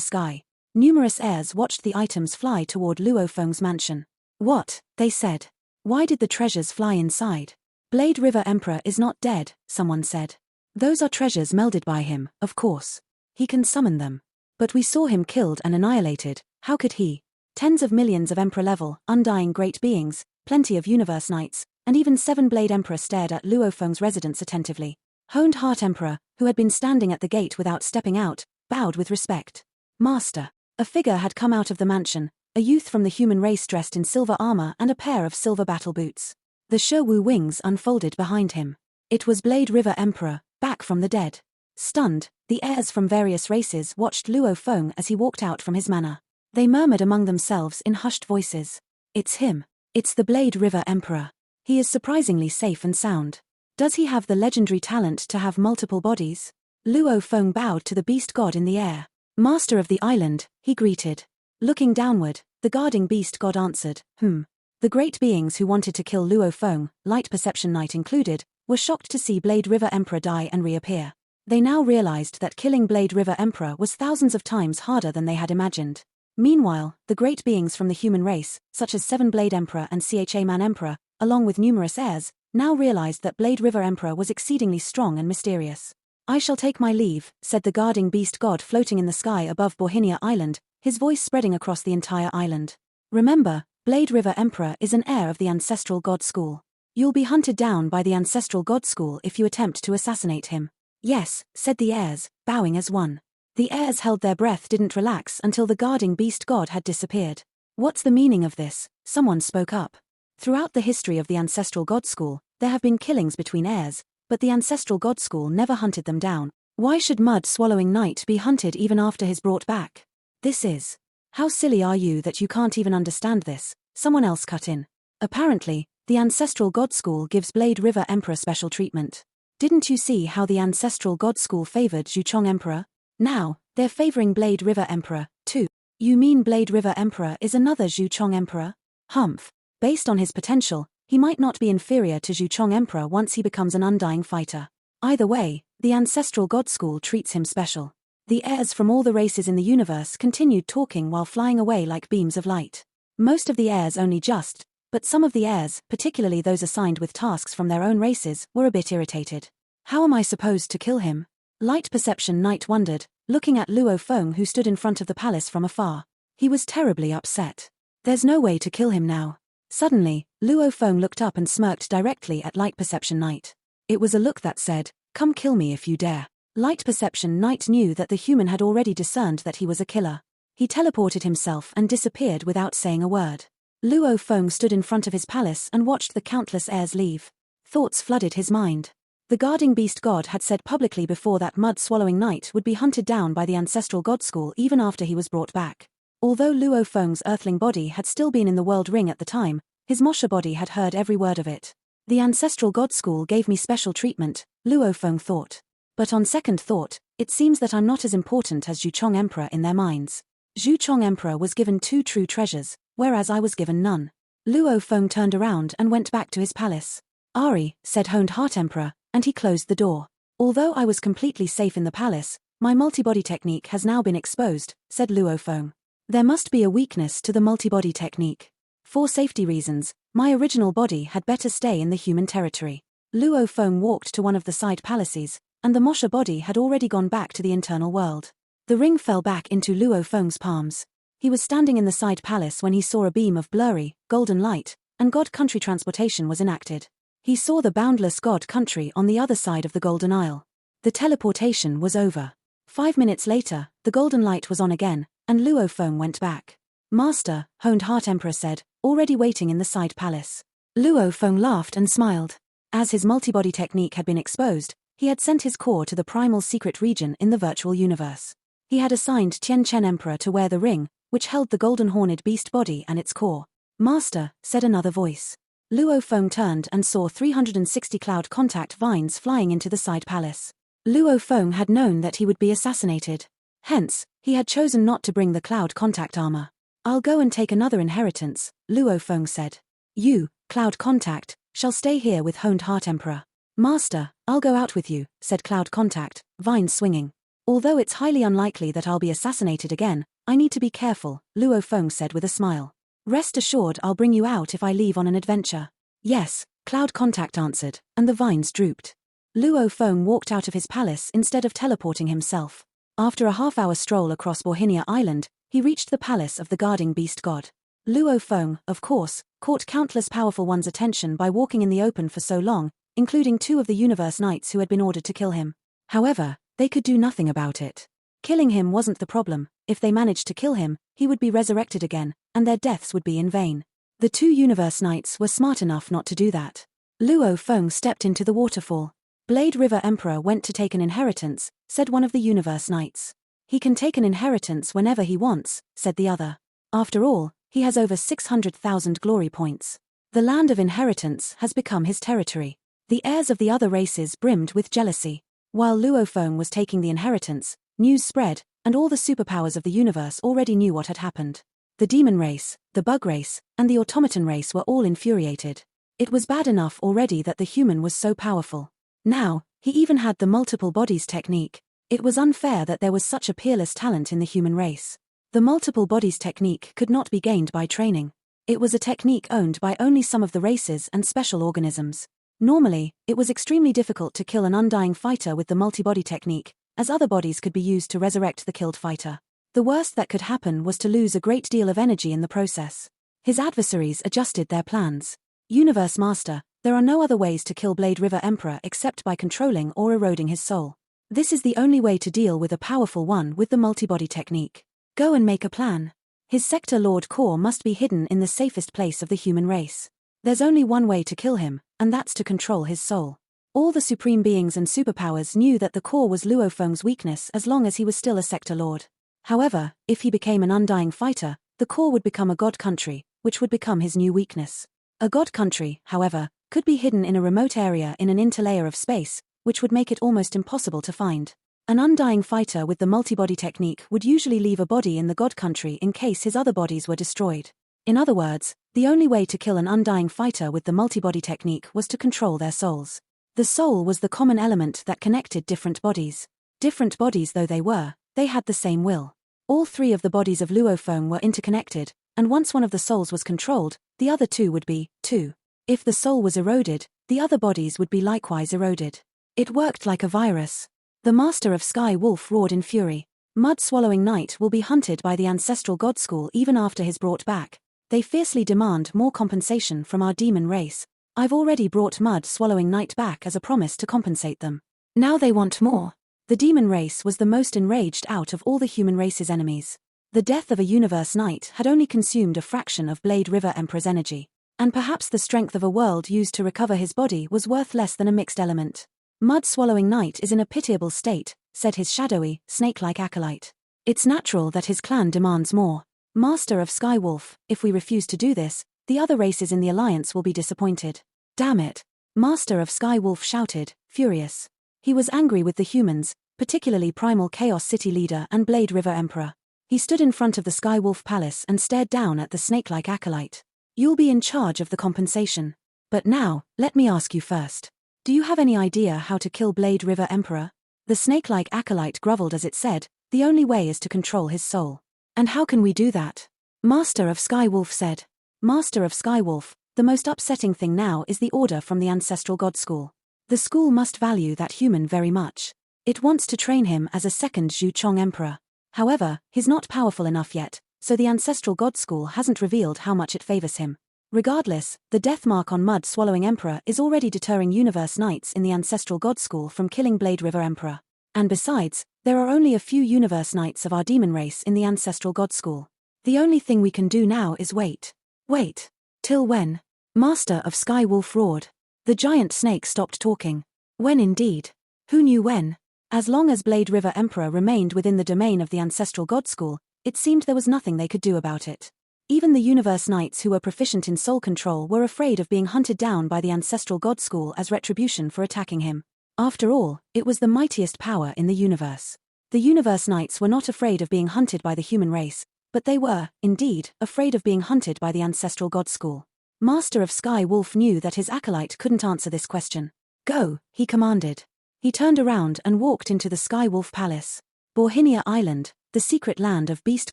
sky. Numerous heirs watched the items fly toward Luo Feng's mansion. What? They said. Why did the treasures fly inside? Blade River Emperor is not dead, someone said. Those are treasures melded by him, of course. He can summon them. But we saw him killed and annihilated, how could he? Tens of millions of Emperor-level, undying great beings, plenty of Universe Knights, and even 7 Blade Emperor stared at Luo Feng's residence attentively. Honed Heart Emperor, who had been standing at the gate without stepping out, bowed with respect. Master. A figure had come out of the mansion, a youth from the human race dressed in silver armor and a pair of silver battle boots. The Sherwu wings unfolded behind him. It was Blade River Emperor, back from the dead. Stunned, the heirs from various races watched Luo Feng as he walked out from his manor. They murmured among themselves in hushed voices. It's him. It's the Blade River Emperor. He is surprisingly safe and sound. Does he have the legendary talent to have multiple bodies? Luo Feng bowed to the beast god in the air. Master of the island, he greeted. Looking downward, the guarding beast god answered, The great beings who wanted to kill Luo Feng, Light Perception Knight included, were shocked to see Blade River Emperor die and reappear. They now realized that killing Blade River Emperor was thousands of times harder than they had imagined. Meanwhile, the great beings from the human race, such as 7 Blade Emperor and Cha Man Emperor, along with numerous heirs, now realized that Blade River Emperor was exceedingly strong and mysterious. I shall take my leave, said the guarding beast god floating in the sky above Borhinia Island, his voice spreading across the entire island. Remember, Blade River Emperor is an heir of the Ancestral God School. You'll be hunted down by the Ancestral God School if you attempt to assassinate him. Yes, said the heirs, bowing as one. The heirs held their breath, didn't relax until the guarding beast god had disappeared. What's the meaning of this? Someone spoke up. Throughout the history of the Ancestral God School, there have been killings between heirs, but the Ancestral God School never hunted them down. Why should Mud-Swallowing Knight be hunted even after he's brought back? This is. How silly are you that you can't even understand this? Someone else cut in. Apparently, the Ancestral God School gives Blade River Emperor special treatment. Didn't you see how the Ancestral God School favored Zhuchong Emperor? Now, they're favoring Blade River Emperor, too. You mean Blade River Emperor is another Zhuchong Emperor? Humph. Based on his potential, he might not be inferior to Zhuchong Emperor once he becomes an undying fighter. Either way, the Ancestral God School treats him special. The heirs from all the races in the universe continued talking while flying away like beams of light. Most of the heirs only just, but some of the heirs, particularly those assigned with tasks from their own races, were a bit irritated. How am I supposed to kill him? Light Perception Knight wondered, looking at Luo Feng who stood in front of the palace from afar. He was terribly upset. There's no way to kill him now. Suddenly, Luo Feng looked up and smirked directly at Light Perception Knight. It was a look that said, "Come kill me if you dare." Light Perception Knight knew that the human had already discerned that he was a killer. He teleported himself and disappeared without saying a word. Luo Feng stood in front of his palace and watched the countless heirs leave. Thoughts flooded his mind. The guarding beast god had said publicly before that Mud-Swallowing Knight would be hunted down by the Ancestral God School even after he was brought back. Although Luo Feng's earthling body had still been in the world ring at the time, his Mosha body had heard every word of it. The Ancestral God School gave me special treatment, Luo Feng thought. But on second thought, it seems that I'm not as important as Zhuchong Emperor in their minds. Zhuchong Emperor was given 2 true treasures, whereas I was given none. Luo Feng turned around and went back to his palace. Ari, said Honed Heart Emperor, and he closed the door. Although I was completely safe in the palace, my multibody technique has now been exposed, said Luo Feng. There must be a weakness to the multibody technique. For safety reasons, my original body had better stay in the human territory. Luo Feng walked to one of the side palaces, and the Mosha body had already gone back to the internal world. The ring fell back into Luo Feng's palms. He was standing in the side palace when he saw a beam of blurry, golden light, and God Country transportation was enacted. He saw the boundless God Country on the other side of the Golden Isle. The teleportation was over. 5 minutes later, the golden light was on again, and Luo Feng went back. Master, Honed Heart Emperor said, already waiting in the side palace. Luo Feng laughed and smiled. As his multibody technique had been exposed, he had sent his core to the primal secret region in the virtual universe. He had assigned Tian Chen Emperor to wear the ring, which held the golden horned beast body and its core. Master, said another voice. Luo Feng turned and saw 360 cloud contact vines flying into the side palace. Luo Feng had known that he would be assassinated. Hence, he had chosen not to bring the cloud contact armor. I'll go and take another inheritance, Luo Feng said. You, Cloud Contact, shall stay here with Honed Heart Emperor. Master, I'll go out with you, said Cloud Contact, vines swinging. Although it's highly unlikely that I'll be assassinated again, I need to be careful, Luo Feng said with a smile. Rest assured I'll bring you out if I leave on an adventure. Yes, Cloud Contact answered, and the vines drooped. Luo Feng walked out of his palace instead of teleporting himself. After a half-hour stroll across Borhinia Island, he reached the palace of the guarding beast god. Luo Feng, of course, caught countless powerful ones' attention by walking in the open for so long, including 2 of the Universe Knights who had been ordered to kill him. However, they could do nothing about it. Killing him wasn't the problem. If they managed to kill him, he would be resurrected again, and their deaths would be in vain. The 2 Universe Knights were smart enough not to do that. Luo Feng stepped into the waterfall. Blade River Emperor went to take an inheritance, said one of the Universe Knights. He can take an inheritance whenever he wants, said the other. After all, he has over 600,000 glory points. The land of inheritance has become his territory. The heirs of the other races brimmed with jealousy. While Luo Feng was taking the inheritance, news spread, and all the superpowers of the universe already knew what had happened. The demon race, the bug race, and the automaton race were all infuriated. It was bad enough already that the human was so powerful. Now, he even had the multiple bodies technique. It was unfair that there was such a peerless talent in the human race. The multiple bodies technique could not be gained by training. It was a technique owned by only some of the races and special organisms. Normally, it was extremely difficult to kill an undying fighter with the multi-body technique, as other bodies could be used to resurrect the killed fighter. The worst that could happen was to lose a great deal of energy in the process. His adversaries adjusted their plans. Universe Master, there are no other ways to kill Blade River Emperor except by controlling or eroding his soul. This is the only way to deal with a powerful one with the multi-body technique. Go and make a plan. His Sector Lord core must be hidden in the safest place of the human race. There's only one way to kill him, and that's to control his soul. All the supreme beings and superpowers knew that the core was Luo Feng's weakness as long as he was still a Sector Lord. However, if he became an undying fighter, the core would become a God Country, which would become his new weakness. A God Country, however, could be hidden in a remote area in an interlayer of space, which would make it almost impossible to find. An undying fighter with the multi-body technique would usually leave a body in the God Country in case his other bodies were destroyed. In other words, the only way to kill an undying fighter with the multi-body technique was to control their souls. The soul was the common element that connected different bodies. Different bodies though they were, they had the same will. All 3 of the bodies of Luo Feng were interconnected, and once one of the souls was controlled, the other 2 would be, too. If the soul was eroded, the other bodies would be likewise eroded. It worked like a virus. The Master of Sky Wolf roared in fury. Mud-swallowing Knight will be hunted by the Ancestral God School even after he's brought back. They fiercely demand more compensation from our demon race. I've already brought Mud-swallowing Knight back as a promise to compensate them. Now they want more. The demon race was the most enraged out of all the human race's enemies. The death of a Universe Knight had only consumed a fraction of Blade River Emperor's energy. And perhaps the strength of a world used to recover his body was worth less than a mixed element. Mud-swallowing Knight is in a pitiable state, said his shadowy, snake-like acolyte. It's natural that his clan demands more. Master of Skywolf, if we refuse to do this, the other races in the alliance will be disappointed. Damn it! Master of Skywolf shouted, furious. He was angry with the humans, particularly Primal Chaos City Leader and Blade River Emperor. He stood in front of the Skywolf Palace and stared down at the snake-like acolyte. You'll be in charge of the compensation. But now, let me ask you first. Do you have any idea how to kill Blade River Emperor? The snake-like acolyte groveled as it said, the only way is to control his soul. And how can we do that? Master of Skywolf said. Master of Skywolf, the most upsetting thing now is the order from the Ancestral God School. The school must value that human very much. It wants to train him as a second Zhu Chong Emperor. However, he's not powerful enough yet, so the Ancestral God School hasn't revealed how much it favors him. Regardless, the death mark on Mud-swallowing Emperor is already deterring Universe Knights in the Ancestral God School from killing Blade River Emperor. And besides, there are only a few Universe Knights of our demon race in the Ancestral God School. The only thing we can do now is wait. Wait. Till when? Master of Sky Wolf roared. The giant snake stopped talking. When indeed? Who knew when? As long as Blade River Emperor remained within the domain of the Ancestral God School, it seemed there was nothing they could do about it. Even the Universe Knights who were proficient in soul control were afraid of being hunted down by the Ancestral God School as retribution for attacking him. After all, it was the mightiest power in the universe. The Universe Knights were not afraid of being hunted by the human race, but they were, indeed, afraid of being hunted by the Ancestral God School. Master of Sky Wolf knew that his acolyte couldn't answer this question. Go, he commanded. He turned around and walked into the Sky Wolf Palace. Borhinia Island, the secret land of Beast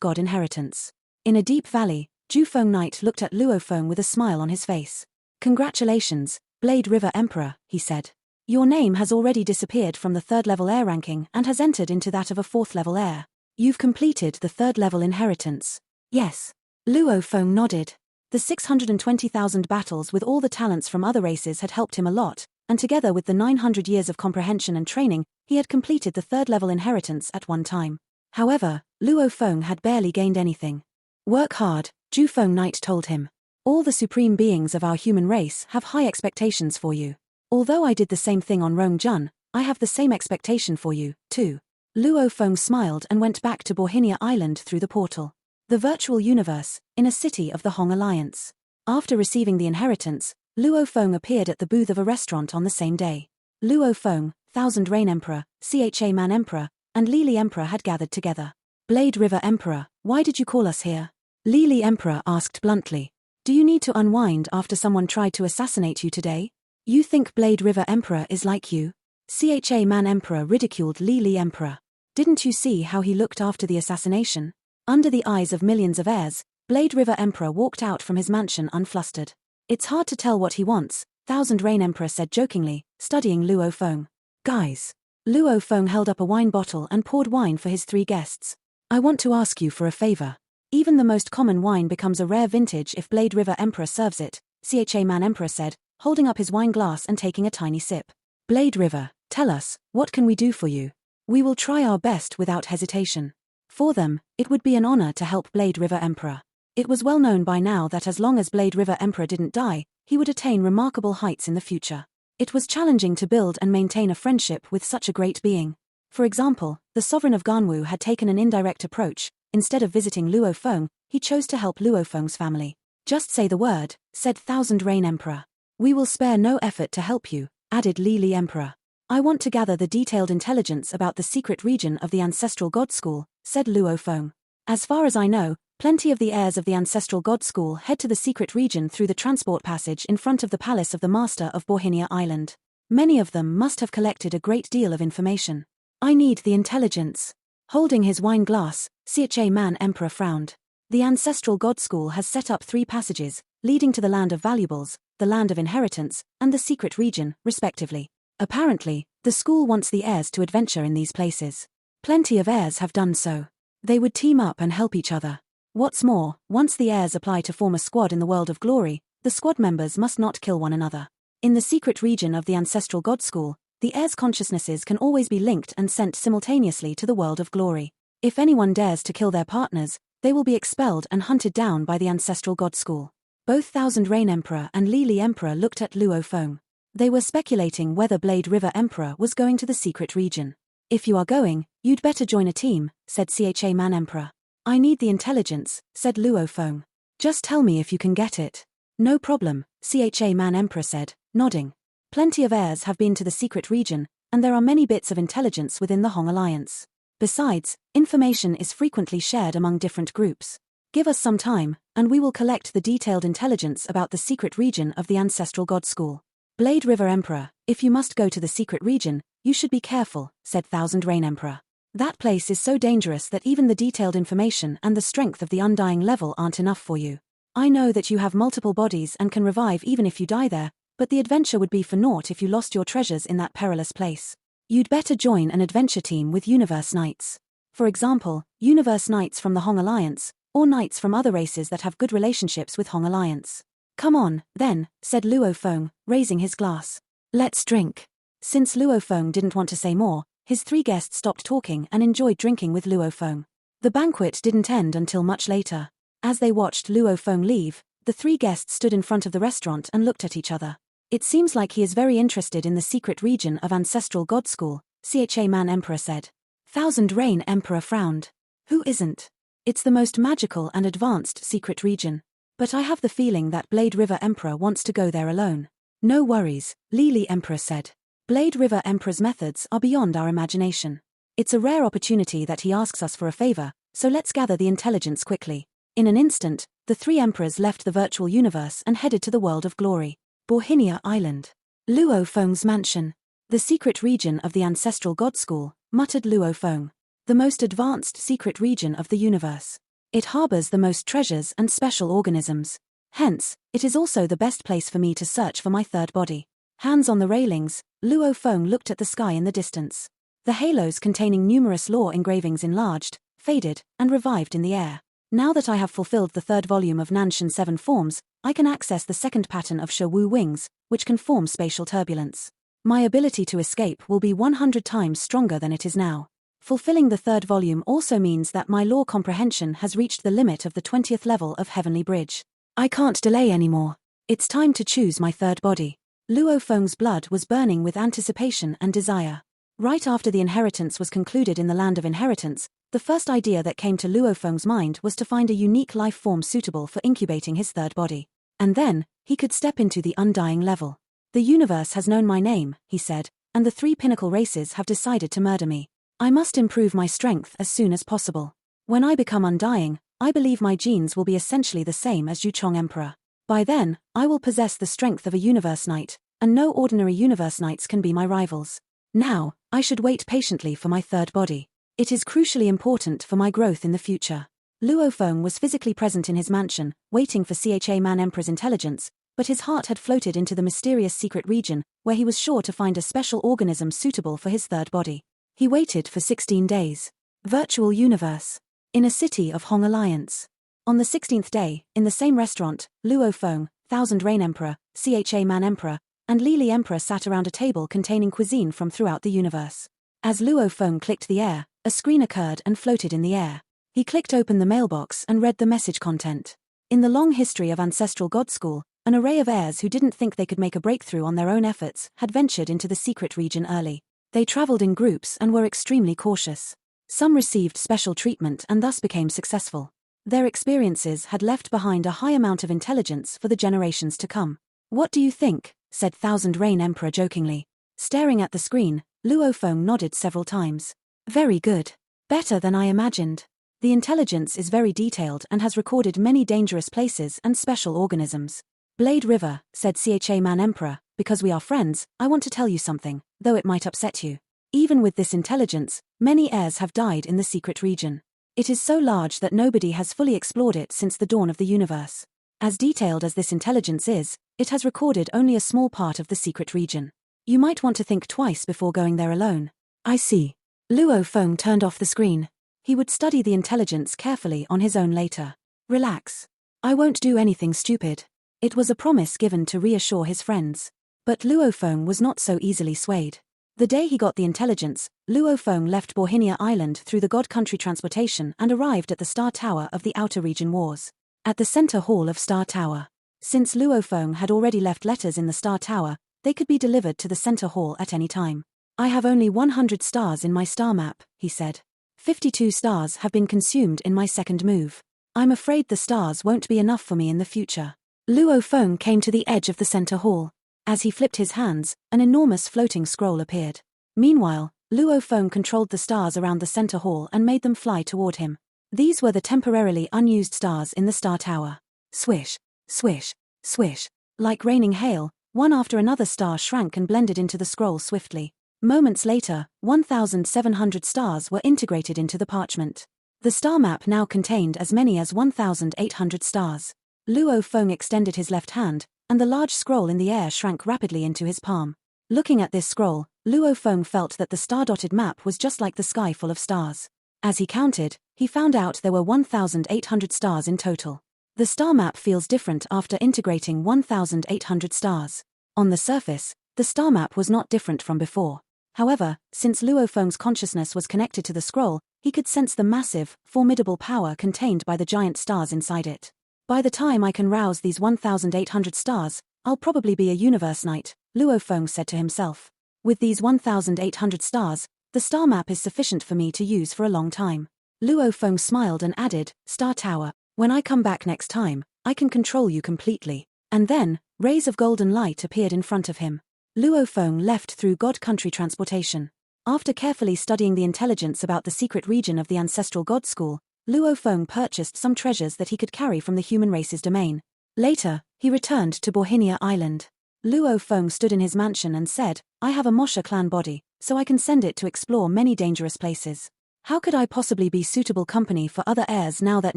God inheritance. In a deep valley, Jufeng Knight looked at Luofeng with a smile on his face. Congratulations, Blade River Emperor, he said. Your name has already disappeared from the 3rd level air ranking and has entered into that of a 4th level air. You've completed the 3rd level inheritance. Yes. Luofeng nodded. The 620,000 battles with all the talents from other races had helped him a lot, and together with the 900 years of comprehension and training, he had completed the 3rd level inheritance at one time. However, Luofeng had barely gained anything. Work hard, Jufeng Knight told him. All the supreme beings of our human race have high expectations for you. Although I did the same thing on Rong Jun, I have the same expectation for you, too. Luofeng smiled and went back to Borhinia Island through the portal. The virtual universe, in a city of the Hong Alliance. After receiving the inheritance, Luofeng appeared at the booth of a restaurant on the same day. Luofeng, Thousand Rain Emperor, Cha Man Emperor, and Lili Emperor had gathered together. Blade River Emperor, why did you call us here? Lili Emperor asked bluntly. Do you need to unwind after someone tried to assassinate you today? You think Blade River Emperor is like you? Cha Man Emperor ridiculed Lili Emperor. Didn't you see how he looked after the assassination? Under the eyes of millions of heirs, Blade River Emperor walked out from his mansion unflustered. It's hard to tell what he wants, Thousand Rain Emperor said jokingly, studying Luofeng. Guys. Luofeng held up a wine bottle and poured wine for his 3 guests. I want to ask you for a favor. Even the most common wine becomes a rare vintage if Blade River Emperor serves it, Cha Man Emperor said, holding up his wine glass and taking a tiny sip. Blade River, tell us, what can we do for you? We will try our best without hesitation. For them, it would be an honor to help Blade River Emperor. It was well known by now that as long as Blade River Emperor didn't die, he would attain remarkable heights in the future. It was challenging to build and maintain a friendship with such a great being. For example, the sovereign of Ganwu had taken an indirect approach. Instead of visiting Luofeng, he chose to help Luofeng's family. Just say the word, said Thousand Rain Emperor. We will spare no effort to help you, added Lili Emperor. I want to gather the detailed intelligence about the secret region of the Ancestral God School, said Luofeng. As far as I know, plenty of the heirs of the Ancestral God School head to the secret region through the transport passage in front of the palace of the Master of Borhinia Island. Many of them must have collected a great deal of information. I need the intelligence. Holding his wine glass, Cha Man Emperor frowned. The Ancestral God School has set up 3 passages, leading to the Land of Valuables, the Land of Inheritance, and the Secret Region, respectively. Apparently, the school wants the heirs to adventure in these places. Plenty of heirs have done so. They would team up and help each other. What's more, once the heirs apply to form a squad in the world of glory, the squad members must not kill one another. In the secret region of the Ancestral God School, the heirs' consciousnesses can always be linked and sent simultaneously to the world of glory. If anyone dares to kill their partners, they will be expelled and hunted down by the Ancestral God School. Both Thousand Rain Emperor and Lili Emperor looked at Luofeng. They were speculating whether Blade River Emperor was going to the secret region. If you are going, you'd better join a team, said Cha Man Emperor. I need the intelligence, said Luofeng. Just tell me if you can get it. No problem, Cha Man Emperor said, nodding. Plenty of heirs have been to the secret region, and there are many bits of intelligence within the Hong Alliance. Besides, information is frequently shared among different groups. Give us some time, and we will collect the detailed intelligence about the secret region of the Ancestral God School. Blade River Emperor, if you must go to the secret region, you should be careful, said Thousand Rain Emperor. That place is so dangerous that even the detailed information and the strength of the undying level aren't enough for you. I know that you have multiple bodies and can revive even if you die there, but the adventure would be for naught if you lost your treasures in that perilous place. You'd better join an adventure team with Universe Knights. For example, Universe Knights from the Hong Alliance, or knights from other races that have good relationships with Hong Alliance. Come on, then, said Luo Feng, raising his glass. Let's drink. Since Luo Feng didn't want to say more, his three guests stopped talking and enjoyed drinking with Luo Feng. The banquet didn't end until much later. As they watched Luo Feng leave, the three guests stood in front of the restaurant and looked at each other. It seems like he is very interested in the secret region of Ancestral God School, Cha Man Emperor said. Thousand Reign Emperor frowned. Who isn't? It's the most magical and advanced secret region. But I have the feeling that Blade River Emperor wants to go there alone. No worries, Lili Emperor said. Blade River Emperor's methods are beyond our imagination. It's a rare opportunity that he asks us for a favor, so let's gather the intelligence quickly. In an instant, the three emperors left the virtual universe and headed to the world of glory. Borhinia Island. Luo Feng's mansion. The secret region of the Ancestral God School, muttered Luo Feng. The most advanced secret region of the universe. It harbors the most treasures and special organisms. Hence, it is also the best place for me to search for my third body. Hands on the railings, Luo Feng looked at the sky in the distance. The halos containing numerous lore engravings enlarged, faded, and revived in the air. Now that I have fulfilled the third volume of Nanshan 7 forms, I can access the second pattern of Shi-Wu wings, which can form spatial turbulence. My ability to escape will be 100 times stronger than it is now. Fulfilling the third volume also means that my lore comprehension has reached the limit of the 20th level of Heavenly Bridge. I can't delay anymore. It's time to choose my third body. Luo Feng's blood was burning with anticipation and desire. Right after the inheritance was concluded in the Land of Inheritance, the first idea that came to Luo Feng's mind was to find a unique life form suitable for incubating his third body. And then, he could step into the undying level. The universe has known my name, he said, and the three pinnacle races have decided to murder me. I must improve my strength as soon as possible. When I become undying, I believe my genes will be essentially the same as Yuchong Emperor. By then, I will possess the strength of a Universe Knight, and no ordinary Universe Knights can be my rivals. Now, I should wait patiently for my third body. It is crucially important for my growth in the future. Luo Feng was physically present in his mansion, waiting for Cha Man Emperor's intelligence, but his heart had floated into the mysterious secret region, where he was sure to find a special organism suitable for his third body. He waited for 16 days. Virtual universe. In a city of Hong Alliance. On the 16th day, in the same restaurant, Luo Feng, Thousand Reign Emperor, Cha Man Emperor, and Lili Emperor sat around a table containing cuisine from throughout the universe. As Luo Feng clicked the air, a screen occurred and floated in the air. He clicked open the mailbox and read the message content. In the long history of Ancestral God School, an array of heirs who didn't think they could make a breakthrough on their own efforts had ventured into the secret region early. They traveled in groups and were extremely cautious. Some received special treatment and thus became successful. Their experiences had left behind a high amount of intelligence for the generations to come. What do you think? Said Thousand Reign Emperor jokingly. Staring at the screen, Luo Feng nodded several times. Very good. Better than I imagined. The intelligence is very detailed and has recorded many dangerous places and special organisms. Blade River, said Cha Man Emperor, because we are friends, I want to tell you something, though it might upset you. Even with this intelligence, many heirs have died in the secret region. It is so large that nobody has fully explored it since the dawn of the universe. As detailed as this intelligence is, it has recorded only a small part of the secret region. You might want to think twice before going there alone. I see. Luo Feng turned off the screen. He would study the intelligence carefully on his own later. Relax. I won't do anything stupid. It was a promise given to reassure his friends. But Luo Feng was not so easily swayed. The day he got the intelligence, Luo Feng left Borhinia Island through the God Country transportation and arrived at the Star Tower of the Outer Region Wars. At the center hall of Star Tower. Since Luo Feng had already left letters in the Star Tower, they could be delivered to the center hall at any time. I have only 100 stars in my star map, he said. 52 stars have been consumed in my second move. I'm afraid the stars won't be enough for me in the future. Luo Feng came to the edge of the center hall. As he flipped his hands, an enormous floating scroll appeared. Meanwhile, Luo Feng controlled the stars around the center hall and made them fly toward him. These were the temporarily unused stars in the Star Tower. Swish, swish, swish. Like raining hail, one after another star shrank and blended into the scroll swiftly. Moments later, 1,700 stars were integrated into the parchment. The star map now contained as many as 1,800 stars. Luo Feng extended his left hand, and the large scroll in the air shrank rapidly into his palm. Looking at this scroll, Luo Feng felt that the star-dotted map was just like the sky full of stars. As he counted, he found out there were 1,800 stars in total. The star map feels different after integrating 1,800 stars. On the surface, the star map was not different from before. However, since Luo Feng's consciousness was connected to the scroll, he could sense the massive, formidable power contained by the giant stars inside it. By the time I can rouse these 1,800 stars, I'll probably be a universe knight, Luo Feng said to himself. With these 1,800 stars, the star map is sufficient for me to use for a long time. Luo Feng smiled and added, Star Tower, when I come back next time, I can control you completely. And then, rays of golden light appeared in front of him. Luo Feng left through God Country transportation. After carefully studying the intelligence about the secret region of the ancestral God School, Luo Feng purchased some treasures that he could carry from the human race's domain. Later, he returned to Borhinia Island. Luo Feng stood in his mansion and said, I have a Mosha clan body, so I can send it to explore many dangerous places. How could I possibly be suitable company for other heirs now that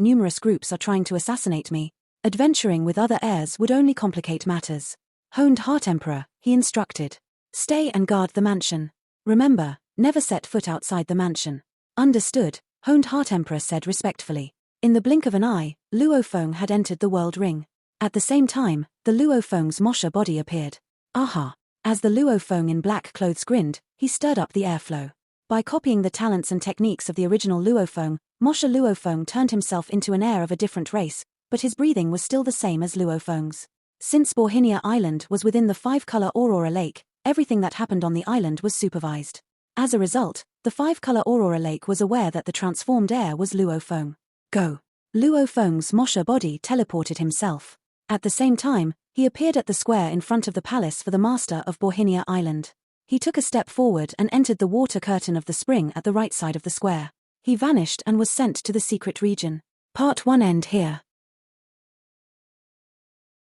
numerous groups are trying to assassinate me? Adventuring with other heirs would only complicate matters. Honed Heart Emperor, he instructed. Stay and guard the mansion. Remember, never set foot outside the mansion. Understood, Honed Heart Emperor said respectfully. In the blink of an eye, Luo Feng had entered the world ring. At the same time, the Luo Feng's Mosha body appeared. Aha! As the Luo Feng in black clothes grinned, he stirred up the airflow. By copying the talents and techniques of the original Luo Feng, Mosha Luo Feng turned himself into an heir of a different race, but his breathing was still the same as Luo Feng's. Since Borhinia Island was within the 5-color Aurora Lake, everything that happened on the island was supervised. As a result, the 5-color Aurora Lake was aware that the transformed heir was Luo Feng. Go! Luo Feng's Mosha body teleported himself. At the same time, he appeared at the square in front of the palace for the master of Borhinia Island. He took a step forward and entered the water curtain of the spring at the right side of the square. He vanished and was sent to the secret region. Part 1 end here.